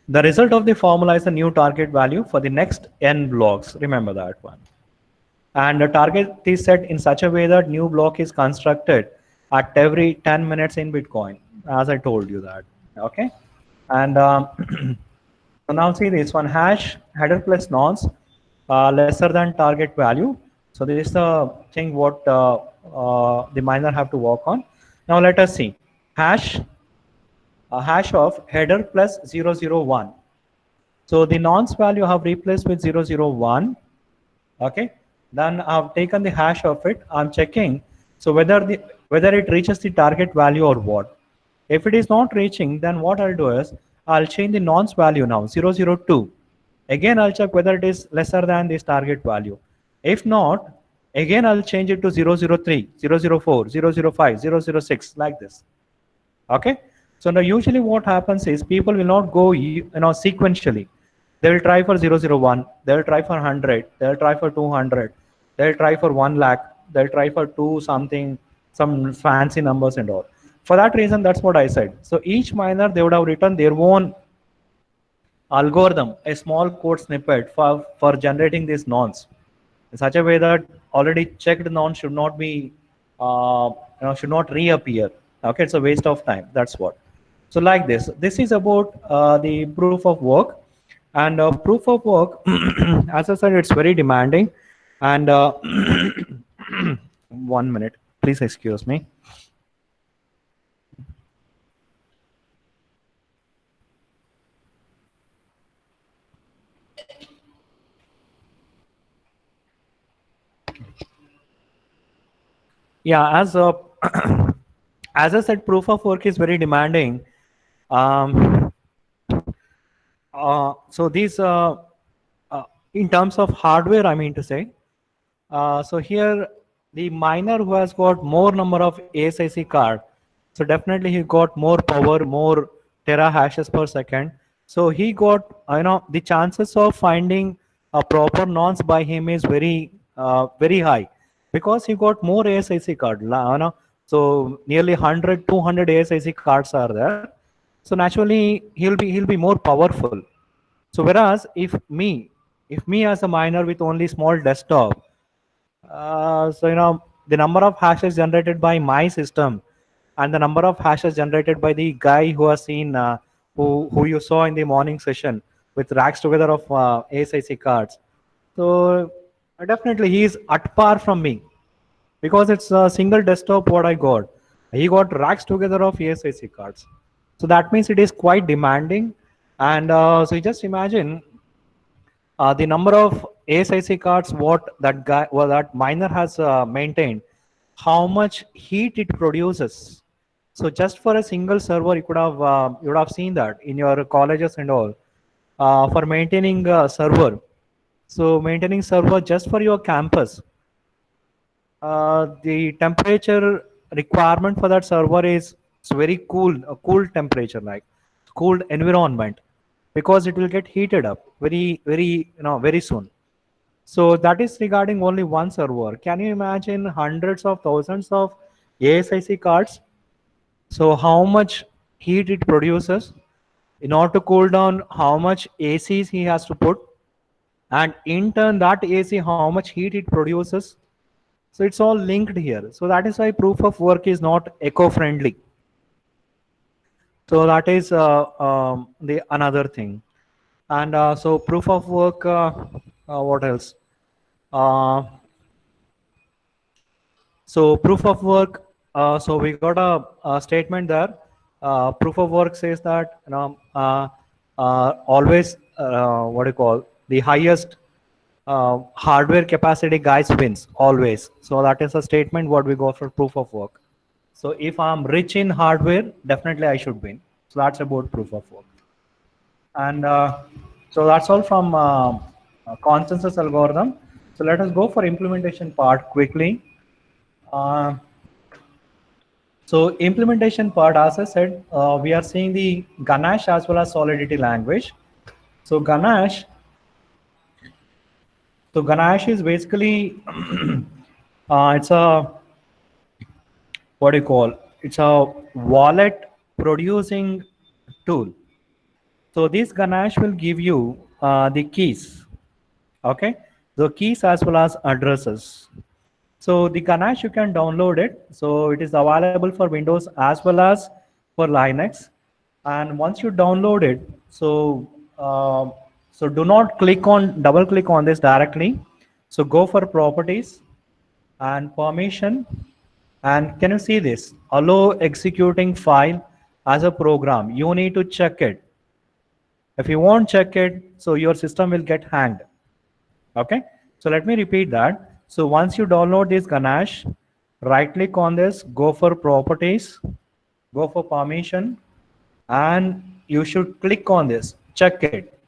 The result of the formula is the new target value for the next n blocks. Remember that one. And the target is set in such a way that new block is constructed at every 10 minutes in Bitcoin, as I told you that. Okay, and so now see this one: hash header plus nonce lesser than target value. So this is the thing what the miner have to work on. Now let us see hash a hash of header plus 001. So the nonce value I have replaced with 001. Okay, then I've taken the hash of it. I'm checking so whether it reaches the target value or what. If it is not reaching, then what I'll do is I'll change the nonce value now 002. Again I'll check whether it is lesser than this target value. If not, again I'll change it to 003, 004, 005, 006, like this. Okay, so now usually what happens is people will not go sequentially. They will try for 001, they'll try for 100, they'll try for 200, they'll try for 1 lakh, they'll try for 2 something, some fancy numbers and all. For that reason, that's what I said. So each miner, they would have written their own algorithm, a small code snippet for generating these nonce in such a way that already checked nonce should not be should not reappear. Okay, it's a waste of time. That's what. So like this is about the proof of work. And proof of work, as I said, it's very demanding. And 1 minute, please excuse me. Yeah, as as I said, proof of work is very demanding. Um, so these, in terms of hardware, I mean to say, so here the miner who has got more number of ASIC card, so definitely he got more power, more terahashes per second. So he got, the chances of finding a proper nonce by him is very high, because he got more ASIC card. So nearly 100, 200 ASIC cards are there. So naturally he'll be more powerful. So whereas if me as a miner with only small desktop, so the number of hashes generated by my system and the number of hashes generated by the guy who has seen who you saw in the morning session with racks together of ASIC cards. So definitely he is at par from me, because it's a single desktop what I got. He got racks together of ASIC cards. So that means it is quite demanding. And so you just imagine the number of ASIC cards what that guy, well, that miner has maintained, how much heat it produces. So just for a single server, you would have seen that in your colleges and all, for maintaining a server. So maintaining server just for your campus, the temperature requirement for that server is it's very cool, a cool temperature, like cooled environment, because it will get heated up very soon. So that is regarding only one server. Can you imagine hundreds of thousands of ASIC cards? So how much heat it produces in order to cool down, how much ACs he has to put, and in turn that AC how much heat it produces. So it's all linked here. So that is why proof of work is not eco-friendly. So that is the another thing. And so proof of work, what else? Uh, so proof of work, so we got a statement there. Proof of work says that always what do you call the highest hardware capacity guys wins always. So that is a statement what we go for proof of work. So if I'm rich in hardware, definitely I should win. So that's about proof of work. And so that's all from consensus algorithm. So let us go for implementation part quickly. Uh, so implementation part, as I said, we are seeing the Ganache as well as Solidity language. So Ganache is basically it's a what do you call? It's a wallet producing tool. So this Ganache will give you the keys, okay? The keys as well as addresses. So the Ganache you can download it. So it is available for Windows as well as for Linux. And once you download it, so do not double click on this directly. So go for properties and permission. And can you see this? Allow executing file as a program. You need to check it. If you won't check it, so your system will get hanged. Okay, so let me repeat that. So once you download this Ganache, right click on this, go for properties, go for permission, and you should click on this, check it.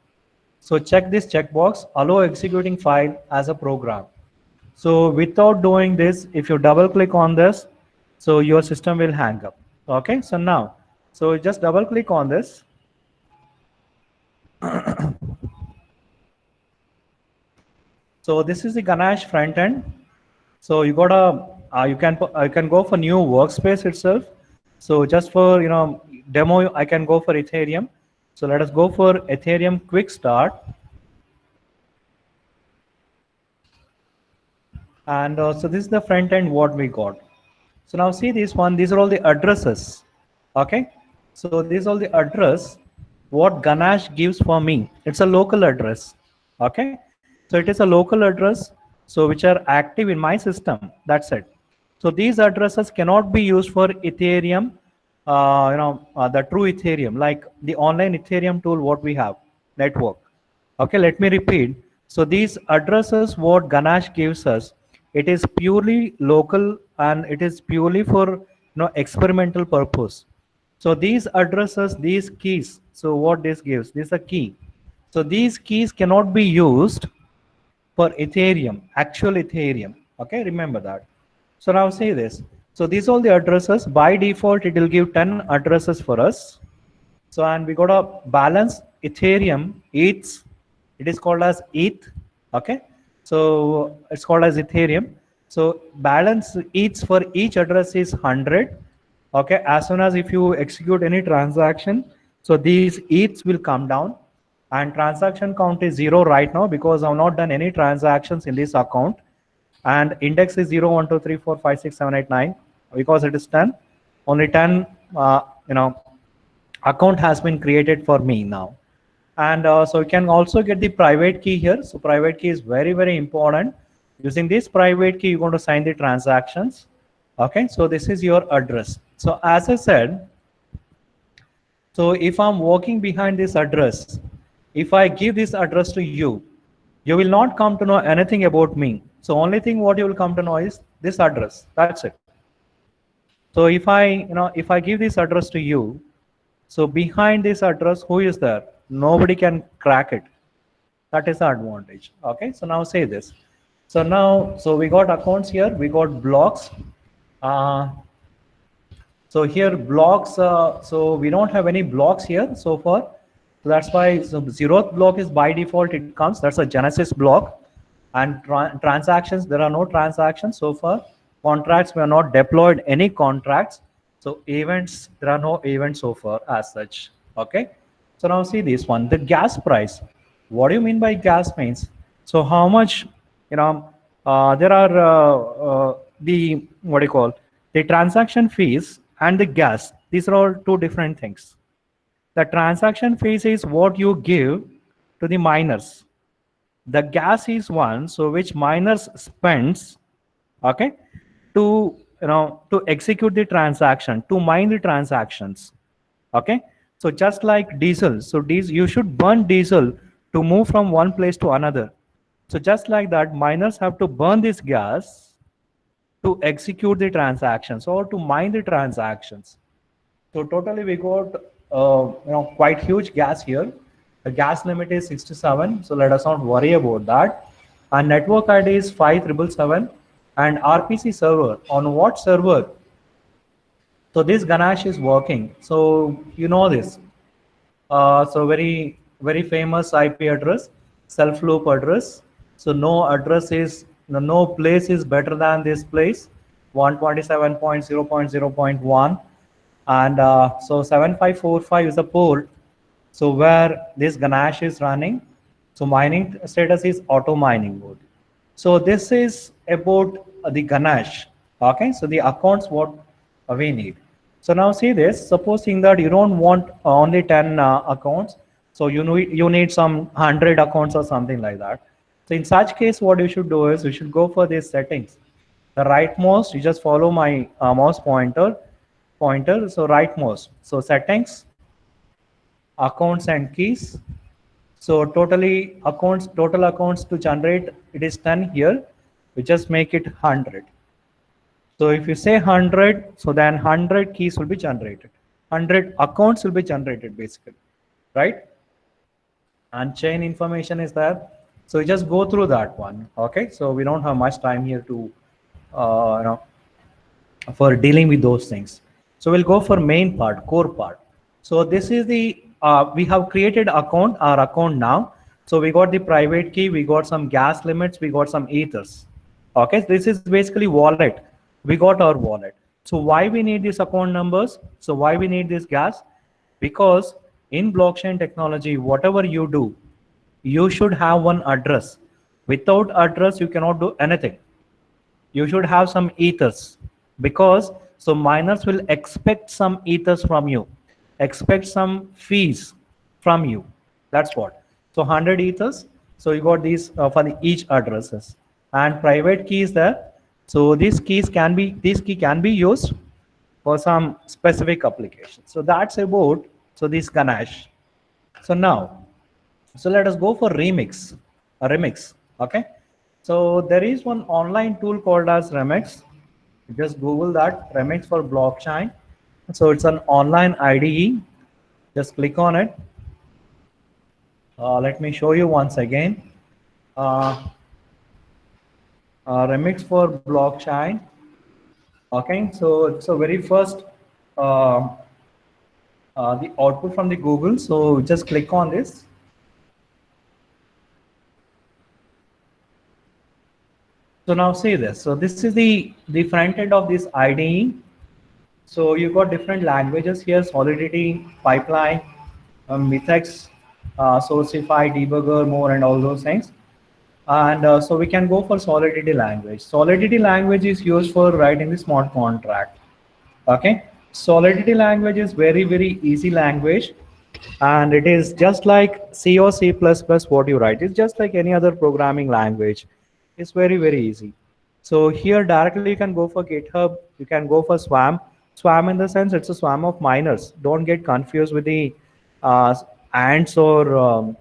So check this checkbox, allow executing file as a program. So without doing this, if you double click on this, so your system will hang up. Okay, so now, so just double click on this. So this is the Ganache front end. So you gotta you can go for new workspace itself. So just for demo, I can go for Ethereum. So let us go for Ethereum quick start. And so this is the front end what we got. So now see this one. These are all the addresses. Okay. So these are all the address what Ganache gives for me. It's a local address. Okay. So it is a local address. So which are active in my system. That's it. So these addresses cannot be used for Ethereum, the true Ethereum, like the online Ethereum tool what we have, network. Okay, let me repeat. So these addresses what Ganache gives us, it is purely local and it is purely for experimental purpose. So these addresses, these keys, so what this gives, this is a key. So these keys cannot be used for Ethereum, actual Ethereum. Okay, remember that. So now say this. So these are all the addresses. By default, it will give 10 addresses for us. So and we got a balance Ethereum ETH. It is called as ETH. Okay. So it's called as Ethereum. So balance ETH for each address is 100. Okay. As soon as if you execute any transaction, so these ETHs will come down. And transaction count is 0 right now because I've not done any transactions in this account. And index is 0, 1, 2, 3, 4, 5, 6, 7, 8, 9 because it is 10. Only 10 account has been created for me now. And so you can also get the private key here. So private key is very, very important. Using this private key, you're going to sign the transactions. Okay, so this is your address. So as I said, so if I'm working behind this address, if I give this address to you, you will not come to know anything about me. So only thing what you will come to know is this address. That's it. So if I give this address to you, so behind this address, who is there? Nobody can crack it. That is the advantage. Okay. So now say this. So now, so we got accounts here. We got blocks. So here blocks. So we don't have any blocks here so far. So that's why so 0th block is by default it comes. That's a Genesis block. And transactions, there are no transactions so far. Contracts, we are not deployed any contracts. So events, there are no events so far as such. Okay. So now see this one, the gas price. What do you mean by gas means? So how much, there are the, what do you call, the transaction fees and the gas. These are all two different things. The transaction fees is what you give to the miners. The gas is one, so which miners spends, okay, to to execute the transaction, to mine the transactions. Okay, so just like diesel. So diesel, you should burn diesel to move from one place to another. So just like that, miners have to burn this gas to execute the transactions or to mine the transactions. So totally we got quite huge gas here. The gas limit is 67, so let us not worry about that. And network ID is 5777 and RPC server. On what server? So this Ganesh is working. So you know this. So very famous IP address, self loop address. So no address is no place is better than this place, 127.0.0.1, and so 7545 is the port. So where this Ganesh is running. So mining status is auto mining mode. So this is about the Ganesh. Okay, so the accounts what we need. So now see this. Supposing that you don't want only 10 accounts, so you need some 100 accounts or something like that. So in such case, what you should do is you should go for these settings. The rightmost, you just follow my mouse pointer. So rightmost. So settings, accounts and keys. So total accounts to generate, it is 10 here. We just make it 100. So if you say 100, so then 100 keys will be generated. 100 accounts will be generated basically, right? And chain information is there. So we just go through that one. Okay. So we don't have much time here to, you know, for dealing with those things. So we'll go for main part, core part. So this is the, we have created our account now. So we got the private key, we got some gas limits, we got some ethers. Okay, this is basically wallet. We got our wallet. So why we need these account numbers? So why we need this gas? Because in blockchain technology, whatever you do, you should have one address. Without address, you cannot do anything. You should have some ethers, because so miners will expect some ethers from you, expect some fees from you. That's what. So 100 ethers. So you got these for each addresses, and private key is there. So these key can be used for some specific application. So that's about, so this Ganesh. So now, so let us go for remix. Okay, so there is one online tool called as Remix. Just Google that, Remix for blockchain. So it's an online IDE. Just click on it. Let me show you once again. uh, Remix for blockchain. Okay, so very first, uh, the output from the Google. So just click on this. So now see this. So this is the front end of this IDE. So you got different languages here: Solidity, Pipeline, Mythics, Sourceify, Debugger, more, and all those things. And so we can go for Solidity language. Solidity language is used for writing the smart contract. Okay, Solidity language is very easy language, and it is just like C or C++ what you write. It's just like any other programming language. It's very easy. So here directly you can go for GitHub. You can go for Swarm. Swarm in the sense it's a swarm of miners. Don't get confused with the uh, ants or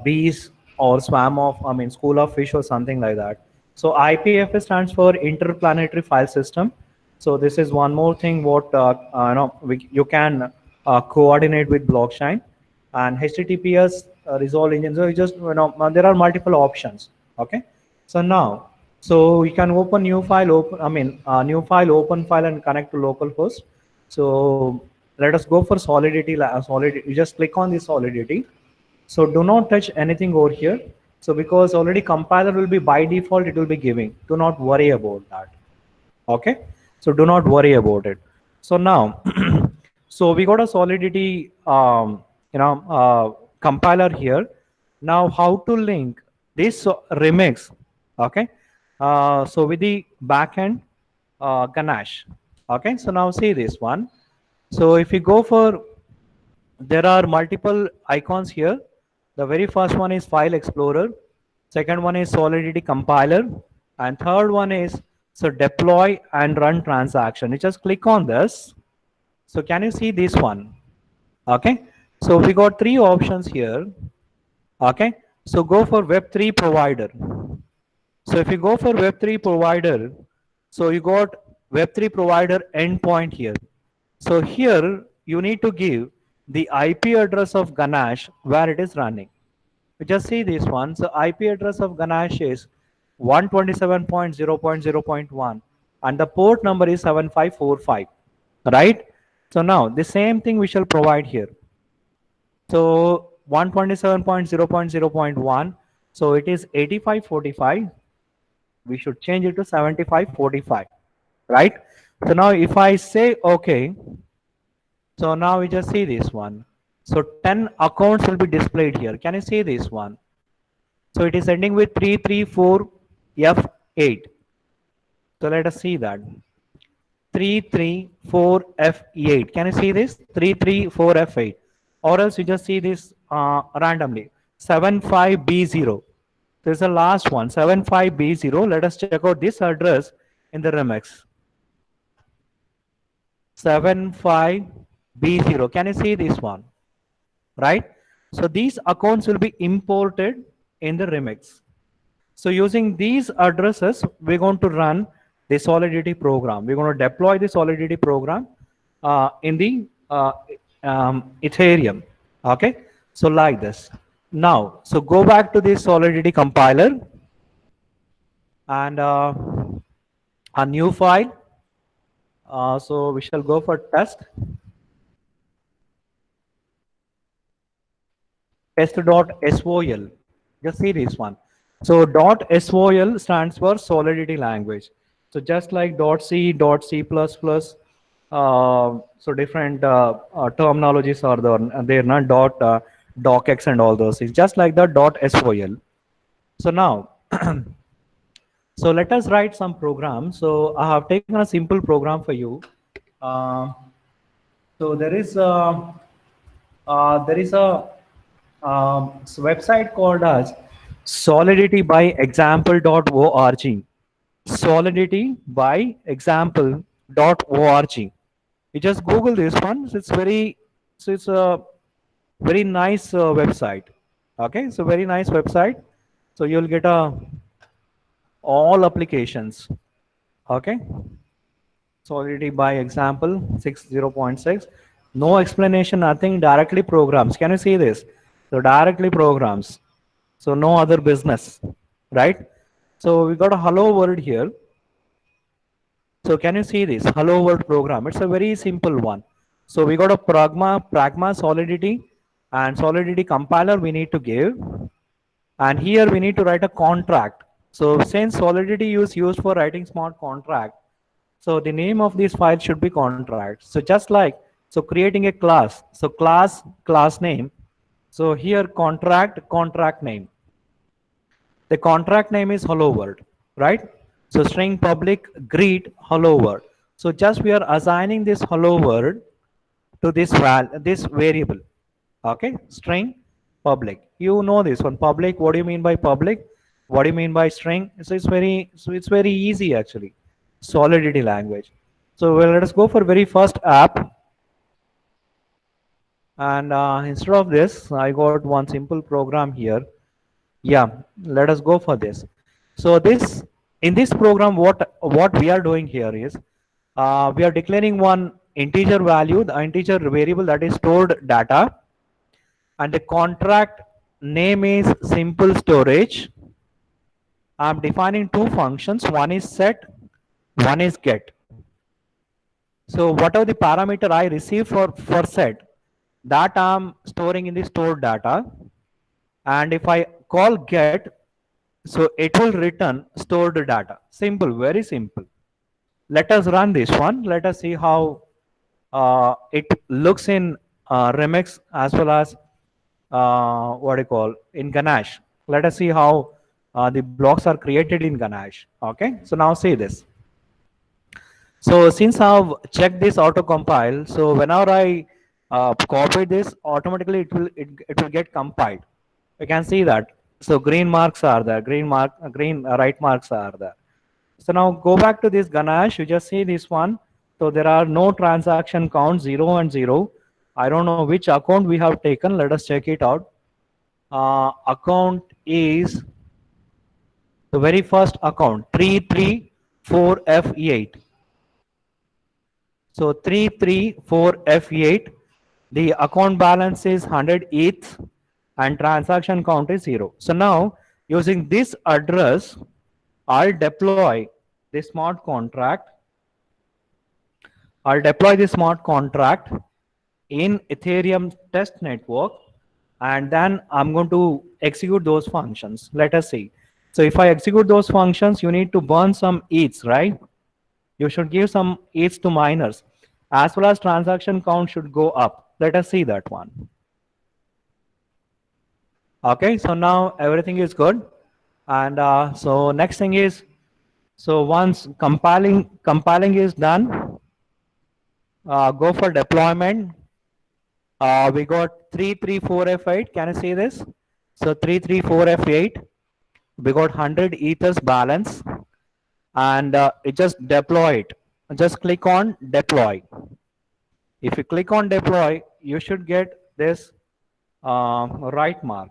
bees or swarm of, I mean, school of fish or something like that. So IPFS stands for Interplanetary File System. So this is one more thing what you can coordinate with blockchain. And HTTPS resolve engine. So you just, there are multiple options. Okay. So now, so you can open new file, new file, open file, and connect to localhost. So let us go for Solidity. Solidity. You just click on the Solidity. So do not touch anything over here. So because already compiler will be by default, it will be giving. Do not worry about that. Okay. So do not worry about it. So now, so we got a Solidity, compiler here. Now how to link this remix? Okay. So with the backend Ganesh. Okay. So now see this one. So if you go for, there are multiple icons here. The very first one is File Explorer. Second one is Solidity Compiler. And third one is, so deploy and run transaction. You just click on this. So can you see this one? Okay. So we got three options here. Okay. So go for Web3 provider. So if you go for Web3 provider, so you got Web3 provider endpoint here. So here you need to give the IP address of Ganesh where it is running. You just see this one. So IP address of Ganesh is 127.0.0.1 and the port number is 7545, right? So now the same thing we shall provide here. So 127.0.0.1, so it is 8545. We should change it to 7545, right? So now if I say okay, so now we just see this one. So 10 accounts will be displayed here. Can you see this one? So it is ending with 334F8. So let us see that. 334F8. Can you see this? 334F8. Or else you just see this randomly. 75B0. This is the last one. 75B0. Let us check out this address in the Remix. 75B0. Can you see this one? Right? So these accounts will be imported in the Remix. So using these addresses, we're going to run the Solidity program. We're going to deploy the Solidity program in the Ethereum. Okay, so like this. Now, so go back to the Solidity compiler and a new file. So we shall go for test. Test.sol. Just see this one. So .sol stands for Solidity language. So just like .c, .c++, so different terminologies are there. They're not .docx and all those things. Just like the .sol. So now, so let us write some program. So I have taken a simple program for you. So there is a website called as soliditybyexample.org. Soliditybyexample.org. You just Google this one. So it's a very nice website. Okay, so very nice website. So you'll get all applications. Okay. Solidity by example 6.0.6. No explanation, nothing, directly programs. Can you see this? So directly programs. So no other business, right? So we got a hello world here. So can you see this hello world program? It's a very simple one. So we got a pragma solidity and solidity compiler we need to give. And here we need to write a contract. So since solidity is used for writing smart contract, so the name of this file should be contract. So just like, so creating a class. So class name. So here contract name. The contract name is hello world, right? So string public greet hello world. So just we are assigning this hello world to this variable. Okay, string public. You know this one public. What do you mean by public? What do you mean by string? So it's very easy actually. Solidity language. So well, let us go for very first app. And instead of this, I got one simple program here. Yeah, let us go for this. So in this program, what we are doing here is we are declaring one integer value, the integer variable that is stored data, and the contract name is simple storage. I'm defining two functions. One is set, one is get. So whatever the parameter I receive for set, that I'm storing in the stored data. And if I call get, so it will return stored data. Simple, very simple. Let us run this one. Let us see how it looks in Remix as well as what do you call in Ganesh. Let us see how the blocks are created in Ganesh. Okay, so now see this. So since I've checked this auto compile, so whenever I copy this, automatically it will get compiled. You can see that. So green marks are there, green right marks are there. So now go back to this Ganesh. You just see this one. So there are no transaction count 0 and 0. I don't know which account we have taken. Let us check it out. Account is the very first account 334F8. So 334F8, the account balance is 100 ETH and transaction count is 0. So now using this address, I'll deploy the smart contract. I'll deploy the smart contract in Ethereum test network, and then I'm going to execute those functions. Let us see. So if I execute those functions, you need to burn some ETHs, right? You should give some ETHs to miners, as well as transaction count should go up. Let us see that one. Okay, so now everything is good. And so next thing is, so once compiling is done, go for deployment. We got 334F8. Can you see this? So 334F8. We got 100 ethers balance, and it just deploy it. Just click on deploy. If you click on deploy, you should get this right mark.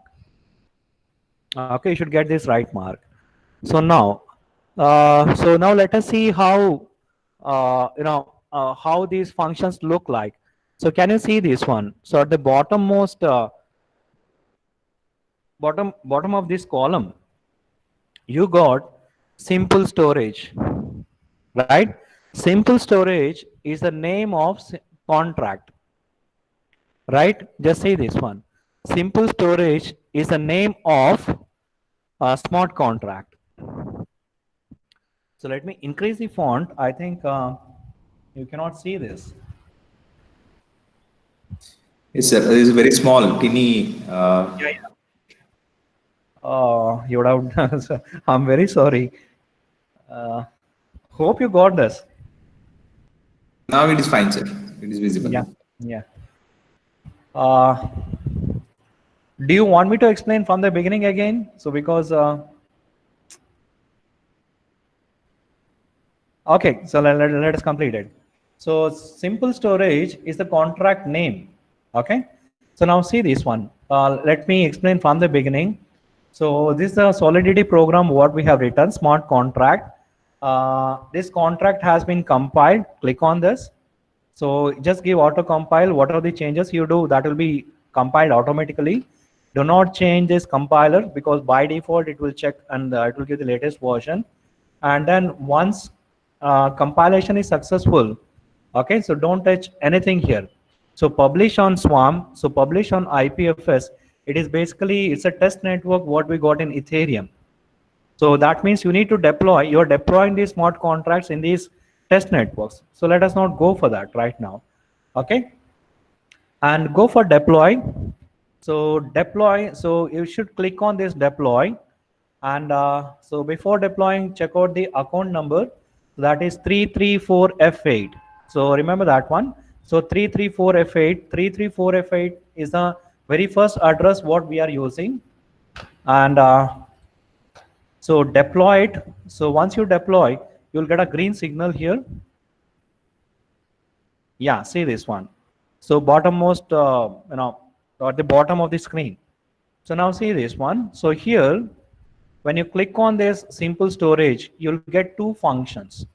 Okay, you should get this right mark. So now, let us see how how these functions look like. So can you see this one? So at the bottommost bottom of this column, you got simple storage, right? Simple storage is the name of contract, right? Just say this one. Simple storage is the name of a smart contract. So let me increase the font. I think you cannot see this. Yes, sir. It is very small, teeny. You would have. I'm very sorry. Hope you got this. Now it is fine, sir. It is visible. Yeah, yeah. Do you want me to explain from the beginning again? So because okay, so let us complete it. So simple storage is the contract name. Okay. So now see this one. Let me explain from the beginning. So this is a Solidity program what we have written, smart contract. This contract has been compiled. Click on this. So just give auto compile. What are the changes you do, that will be compiled automatically. Do not change this compiler, because by default it will check and it will give the latest version. And then once compilation is successful, okay, so don't touch anything here. So publish on Swarm, so publish on IPFS. It is basically, it's a test network what we got in Ethereum. So that means you need to deploy, you're deploying these smart contracts in these test networks. So let us not go for that right now. Okay. And go for deploy. So deploy, so you should click on this deploy. And so before deploying, check out the account number. That is 334F8. So remember that one. So 334F8, 334F8 is the very first address what we are using. And so deploy it. So once you deploy, you'll get a green signal here. Yeah, see this one. So bottommost, at the bottom of the screen. So now see this one. So here, when you click on this simple storage, you'll get two functions,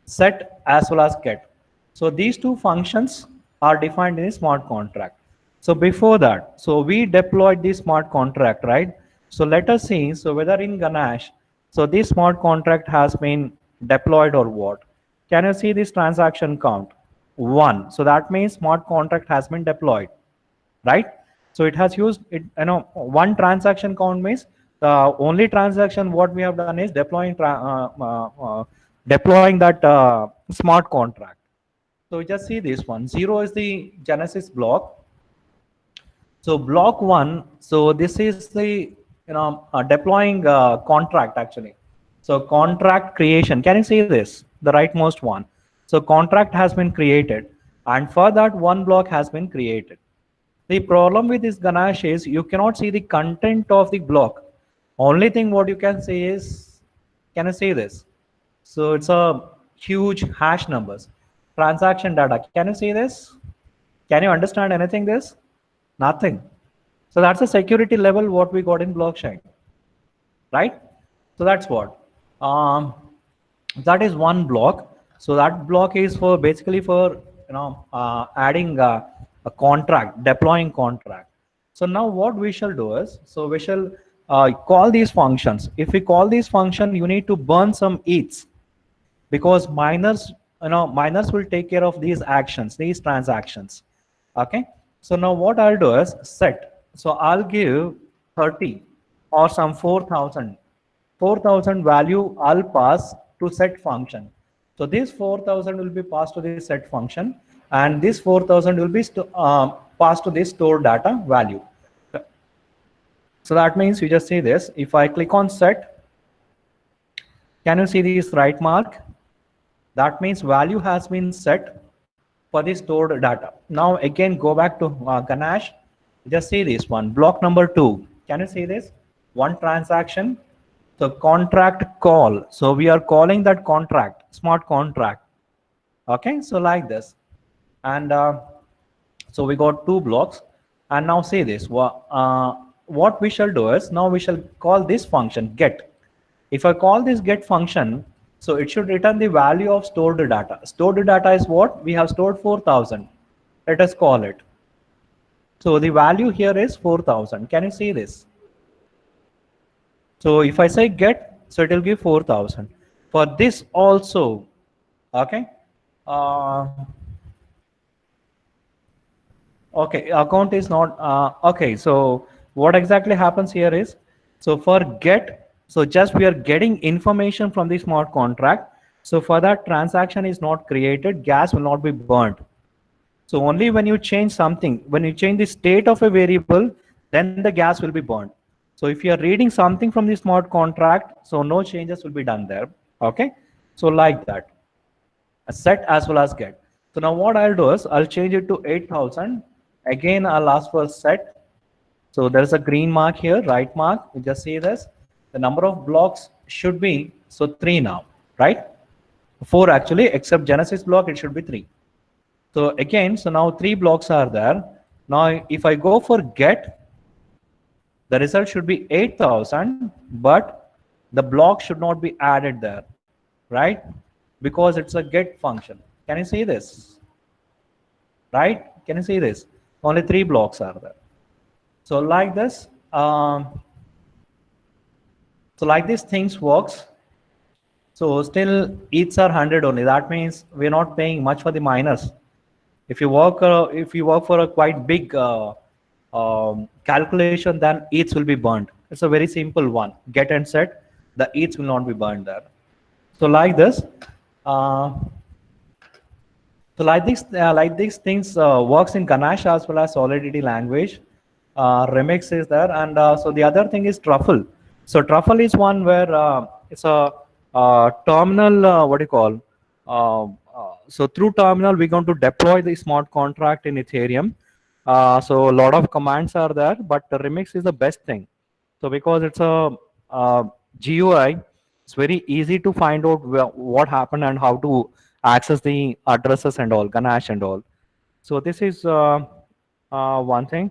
set as well as get. So these two functions are defined in a smart contract. So before that, so we deployed this smart contract, right? So let us see, so whether in Ganesh, so this smart contract has been deployed or what. Can you see this transaction count? 1. So that means smart contract has been deployed, right? So it has used it, one transaction count means the only transaction what we have done is deploying deploying that smart contract. So just see this one. 0 is the Genesis block. So block 1. So this is the deploying contract actually. So contract creation. Can you see this? The rightmost one. So contract has been created, and for that one block has been created. The problem with this Ganesh is you cannot see the content of the block. Only thing what you can see is, can you see this? So it's a huge hash numbers, transaction data. Can you see this? Can you understand anything this? Nothing. So that's a security level what we got in blockchain. right? So that's what. Um, that is one block. So that block is for basically for adding a contract, deploying contract. So now what we shall do is, so we shall call these functions. If we call these function, you need to burn some eats, because miners will take care of these actions, these transactions. Okay, so now what I'll do is set. So I'll give 30 or some 4,000 value I'll pass to set function. So this 4,000 will be passed to this set function, and this 4,000 will be passed to this stored data value. So that means you just see this. If I click on set, can you see this right mark? That means value has been set for the stored data. Now again, go back to Ganesh. Just see this one, block number 2. Can you see this? One transaction. So contract call. So we are calling that contract, smart contract. Okay, so like this. And so we got 2 blocks. And now see this. What we shall do is, now we shall call this function get. If I call this get function, so it should return the value of stored data. Stored data is what? We have stored 4,000. Let us call it. So the value here is 4,000. Can you see this? So if I say get, so it will give 4,000. For this also, okay. Okay, account is not, okay. So what exactly happens here is, so for get, so just we are getting information from the smart contract. So for that, transaction is not created, gas will not be burnt. So only when you change something, when you change the state of a variable, then the gas will be burned. So if you are reading something from the smart contract, so no changes will be done there. Okay, so like that, a set as well as get. So now what I'll do is I'll change it to 8,000. Again, I'll ask for set. So there's a green mark here, right mark. You just see this. The number of blocks should be, so 3 now, right? 4 actually, except Genesis block, it should be 3. So again, so now 3 blocks are there. Now if I go for get, the result should be 8,000, but the block should not be added there, right? Because it's a get function. Can you see this? Right? Can you see this? Only 3 blocks are there. So like this, so like this things works. So still eats are 100 only. That means we're not paying much for the miners. If you work for a quite big calculation, then eats will be burned. It's a very simple one. Get and set, the eats will not be burned there. So like this, so like these things works in Ganesh as well as Solidity language. Remix is there, and so the other thing is Truffle. So Truffle is one where it's a terminal. What do you call? So through terminal, we're going to deploy the smart contract in Ethereum. So a lot of commands are there, but the Remix is the best thing. So because it's a GUI, it's very easy to find out what happened and how to access the addresses and all, Ganesh and all. So this is one thing.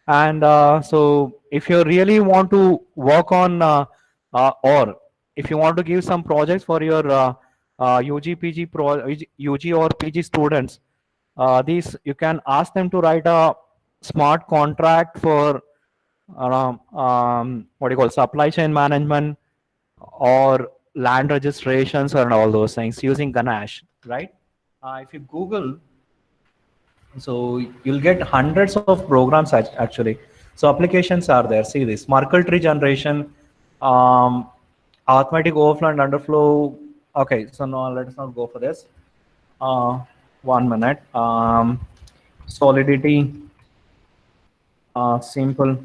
And so if you really want to work on or if you want to give some projects for your UG, PG, UG or PG students, these you can ask them to write a smart contract for what do you call, supply chain management or land registrations and all those things using Ganesh, right? If you Google, so you'll get hundreds of programs actually. So applications are there. See this Merkle tree generation, arithmetic overflow and underflow. Okay, so now let's not go for this. 1 minute. Solidity, simple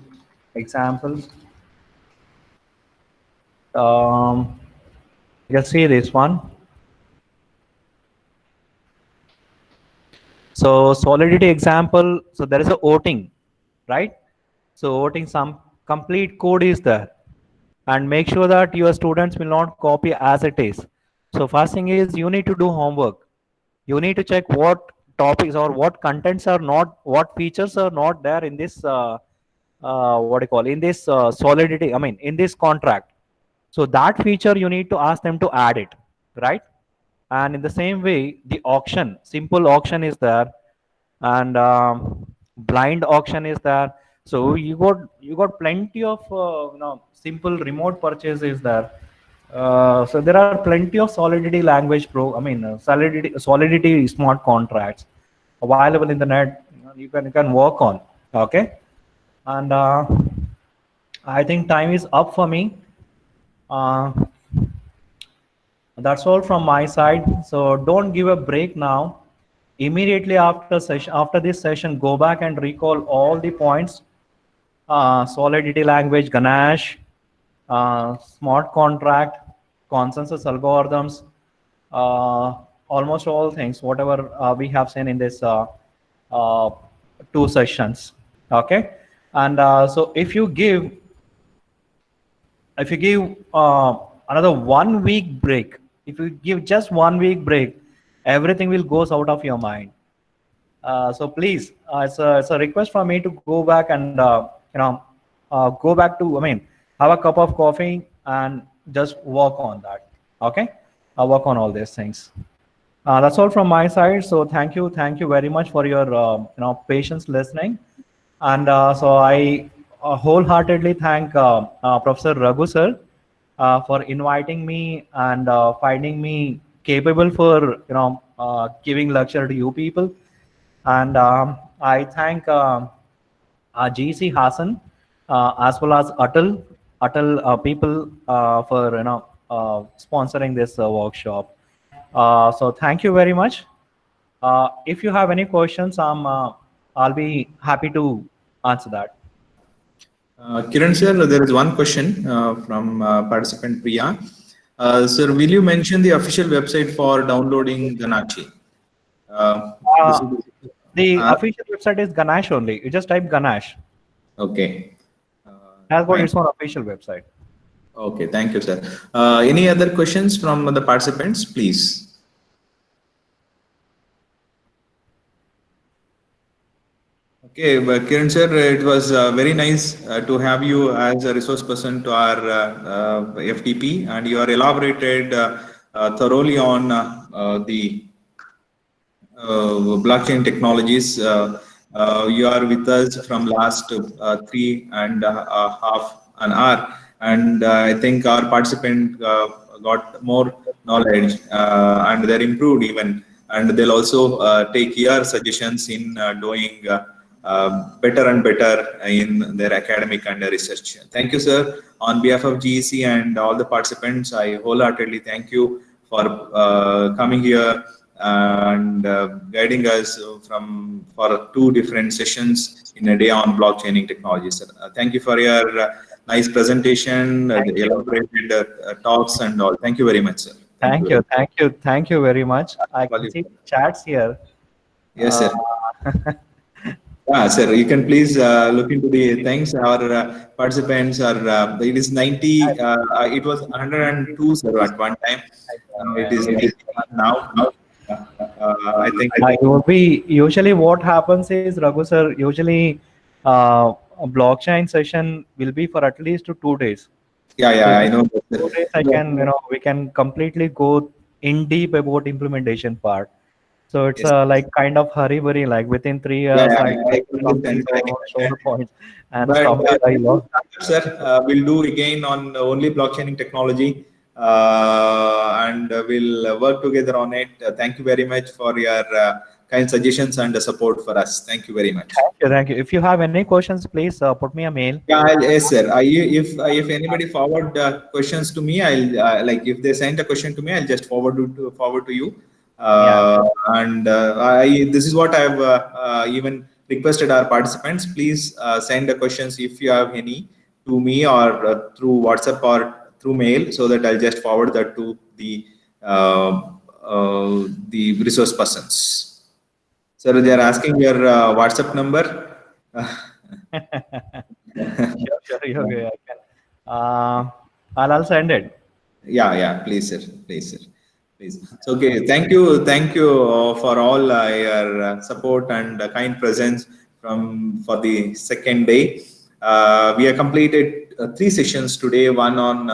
examples. You can see this one. So Solidity example, so there is a voting, right? So voting, some complete code is there, and make sure that your students will not copy as it is. So first thing is you need to do homework. You need to check what topics or what contents are not, what features are not there in this, what do you call, in this Solidity, I mean, in this contract. So that feature you need to ask them to add it, right? And in the same way, the auction, simple auction is there, and blind auction is there. So you got plenty of simple remote purchase is there. So there are plenty of Solidity Language Pro. I mean, Solidity smart contracts available in the net. You can work on. Okay, and I think time is up for me. Uh, that's all from my side. So don't give a break now. Immediately after this session, go back and recall all the points. Solidity language, Ganesh, smart contract, consensus algorithms, almost all things, whatever we have seen in this uh, two sessions. Okay, and so if you give another 1 week break, if you give just 1 week break, everything will goes out of your mind. So please, it's a request from me to go back and go back to, I mean, have a cup of coffee and just work on that. Okay, I'll work on all these things. That's all from my side. So thank you very much for your patience listening. And so I wholeheartedly thank Professor Raghu sir for inviting me and finding me capable for giving lecture to you people. And I thank GC Hassan as well as Atal people for sponsoring this workshop. So thank you very much. If you have any questions, I'll be happy to answer that. Kiran sir, there is one question from participant Priya. Sir, will you mention the official website for downloading Ganache? This Uh, is, the uh, official website is Ganesh only. You just type Ganesh. okay. Has got Fine. its own official website. Okay, thank you, sir. Any other questions from the participants, please? Okay, but Kiran sir, it was very nice to have you as a resource person to our FTP, and you are elaborated thoroughly on the blockchain technologies. You are with us from last 3.5 an hour, and I think our participant got more knowledge, and they're improved even, and they'll also take your suggestions in doing better and better in their academic and research. Thank you, sir. On behalf of GEC and all the participants, I wholeheartedly thank you for coming here and guiding us from for two different sessions in a day on blockchaining technologies. Thank you for your nice presentation, Thank the you. elaborated talks and all. Thank you very much, sir. Thank you Thank very you. much. Thank you. Thank you very much. I can see chats here. Yes, Uh, sir. Yeah, sir. You can please look into the things. Our participants are. It is 90. It was 102, sir, at one time. It is 91 now. I think. I will be usually what happens is Raghu sir, usually a blockchain session will be for at least 2 days. Yeah, So yeah. in I know. 2 days I Sir. can we can completely go in deep about implementation part. So it's Yes. like kind of hurry burry, like within three Yeah, years yeah. I I try to understand. complete or show the points and But stuff like that. sir, we'll do again on only blockchain technology, and we'll work together on it. Thank you very much for your kind suggestions and support for us. Thank you very much. Thank you, thank you. If you have any questions, please put me a mail. Yeah, yes, sir. If anybody forward questions to me, I'll like if they send a question to me, I'll just forward to you. Yeah, And I this is what I've even requested our participants. Please send the questions if you have any to me or through WhatsApp or through mail, so that I'll just forward that to the resource persons. Sir, they are asking your WhatsApp number. sure, okay, I can. I'll send it. Yeah, yeah, please, sir. Please, sir. Please. So, okay, thank you for all your support and kind presence from for the second day. We have completed three sessions today. One on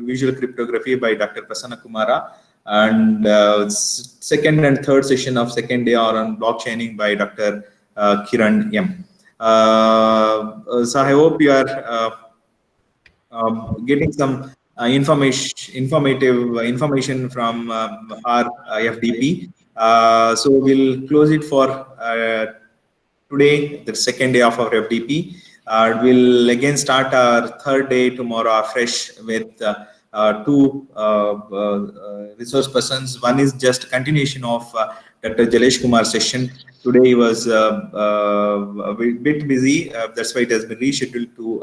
visual cryptography by Dr. Prasanna Kumara, and second and third session of second day are on blockchaining by Dr. Kiran M. So I hope you are getting some informative information from our FDP. So we'll close it for today, the second day of our FDP. We'll again start our third day tomorrow afresh with two resource persons. One is just a continuation of Dr. Jalesh Kumar's session. Today he was a bit busy, that's why it has been rescheduled to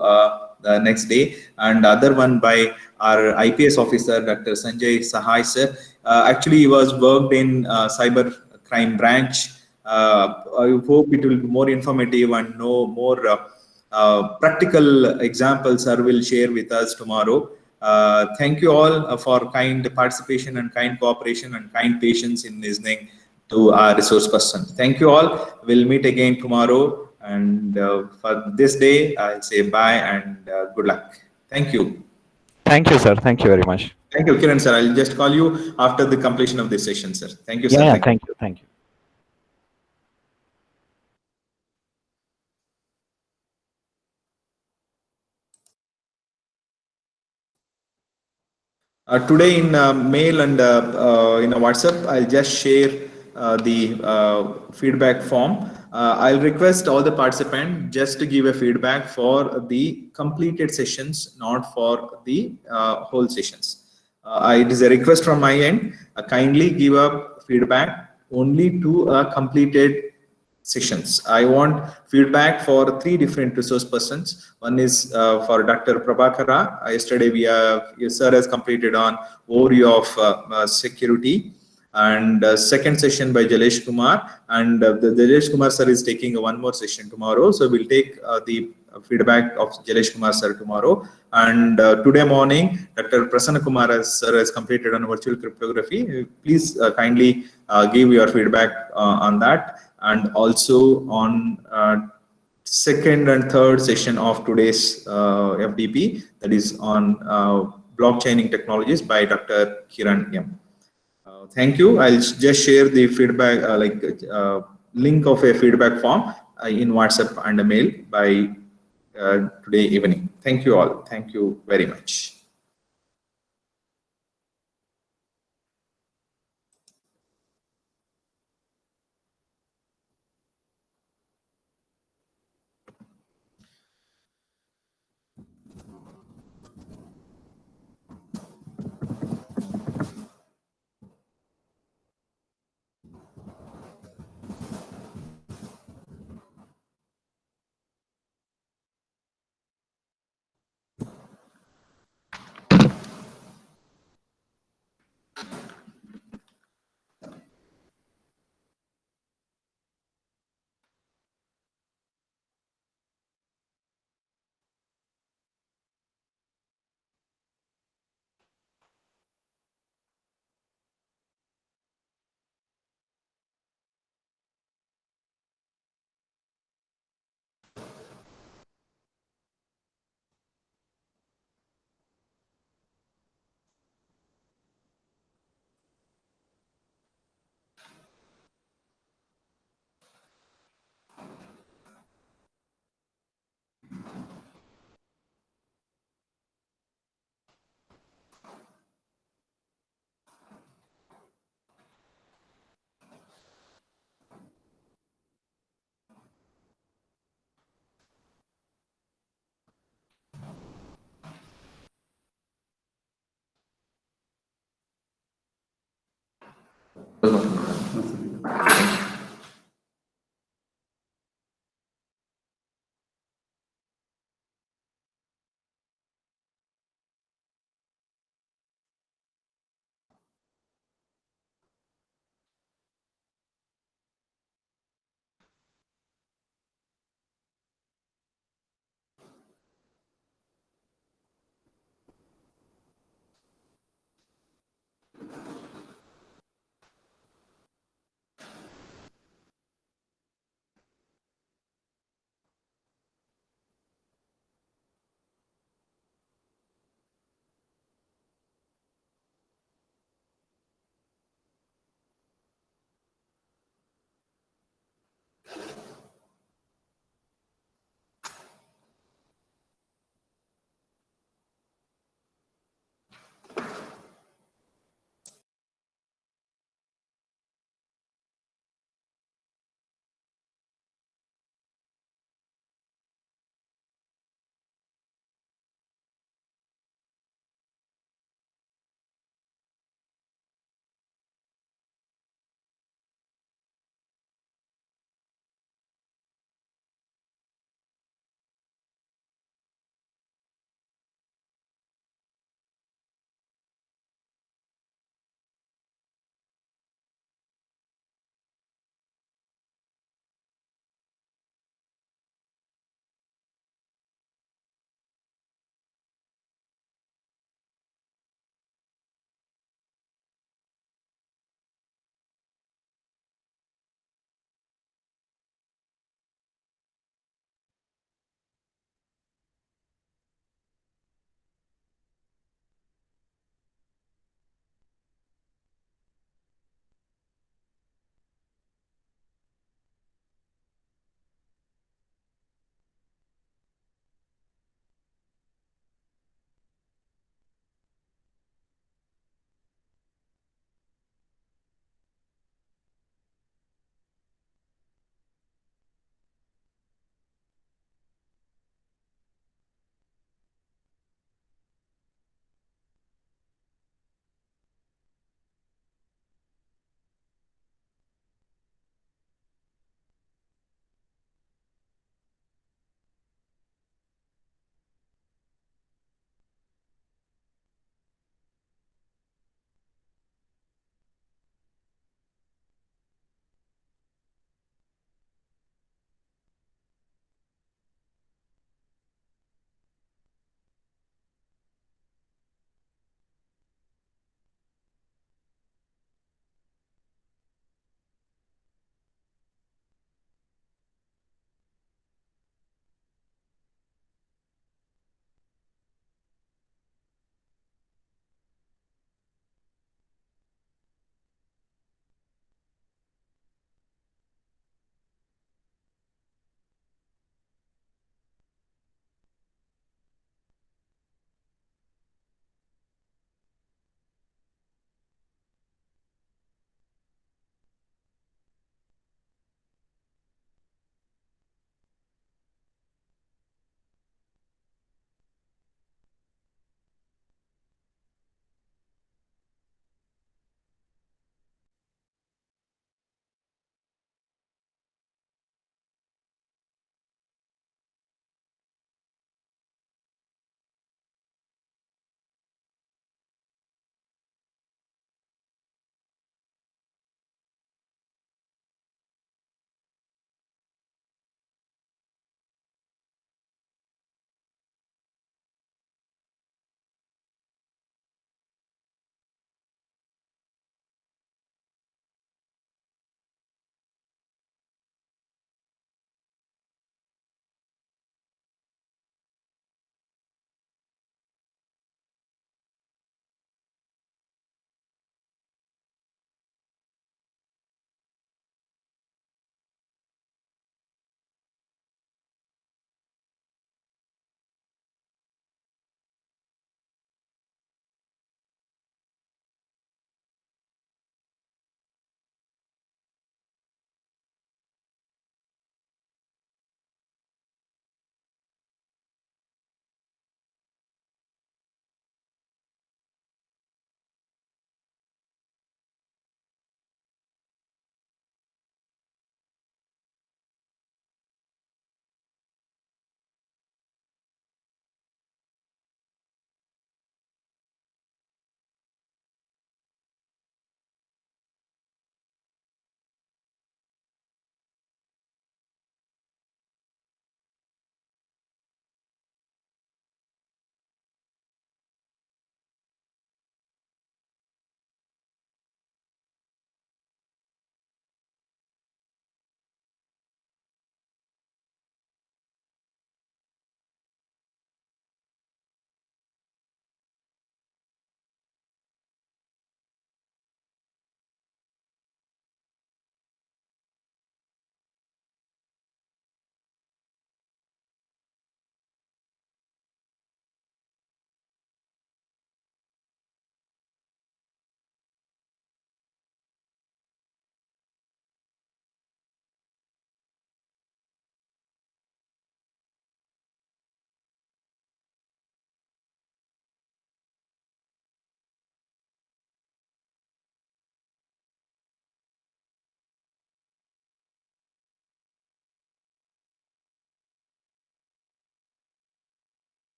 the next day. And the other one by our IPS officer, Dr. Sanjay Sahai sir. Actually, he was worked in cyber crime branch. I hope it will be more informative and know more practical examples sir will share with us tomorrow. Thank you all for kind participation and kind cooperation and kind patience in listening to our resource person. Thank you all. We'll meet again tomorrow. And for this day, I'll say bye and good luck. Thank you. Thank you, sir. Thank you very much. Thank you, Kiran sir. I'll just call you after the completion of this session, sir. Thank you, sir. Yeah, thank you. Thank you. Today in mail and in WhatsApp, I'll just share the feedback form. I'll request all the participants just to give a feedback for the completed sessions, not for the whole sessions. It is a request from my end. Kindly give up feedback only to completed sessions. I want feedback for three different resource persons. One is for Dr. Prabhakara. Yesterday sir has completed on overview of security, and second session by Jalesh Kumar, and the Jalesh Kumar sir is taking one more session tomorrow. So we'll take the feedback of Jalesh Kumar sir tomorrow. And today morning, Dr. Prasanna Kumar sir has completed on virtual cryptography. Please kindly give your feedback on that. And also on second and third session of today's FDP, that is on blockchaining technologies by Dr. Kiran M. Thank you. I'll just share the feedback, link of a feedback form in WhatsApp and a mail by today evening. Thank you all. Thank you very much.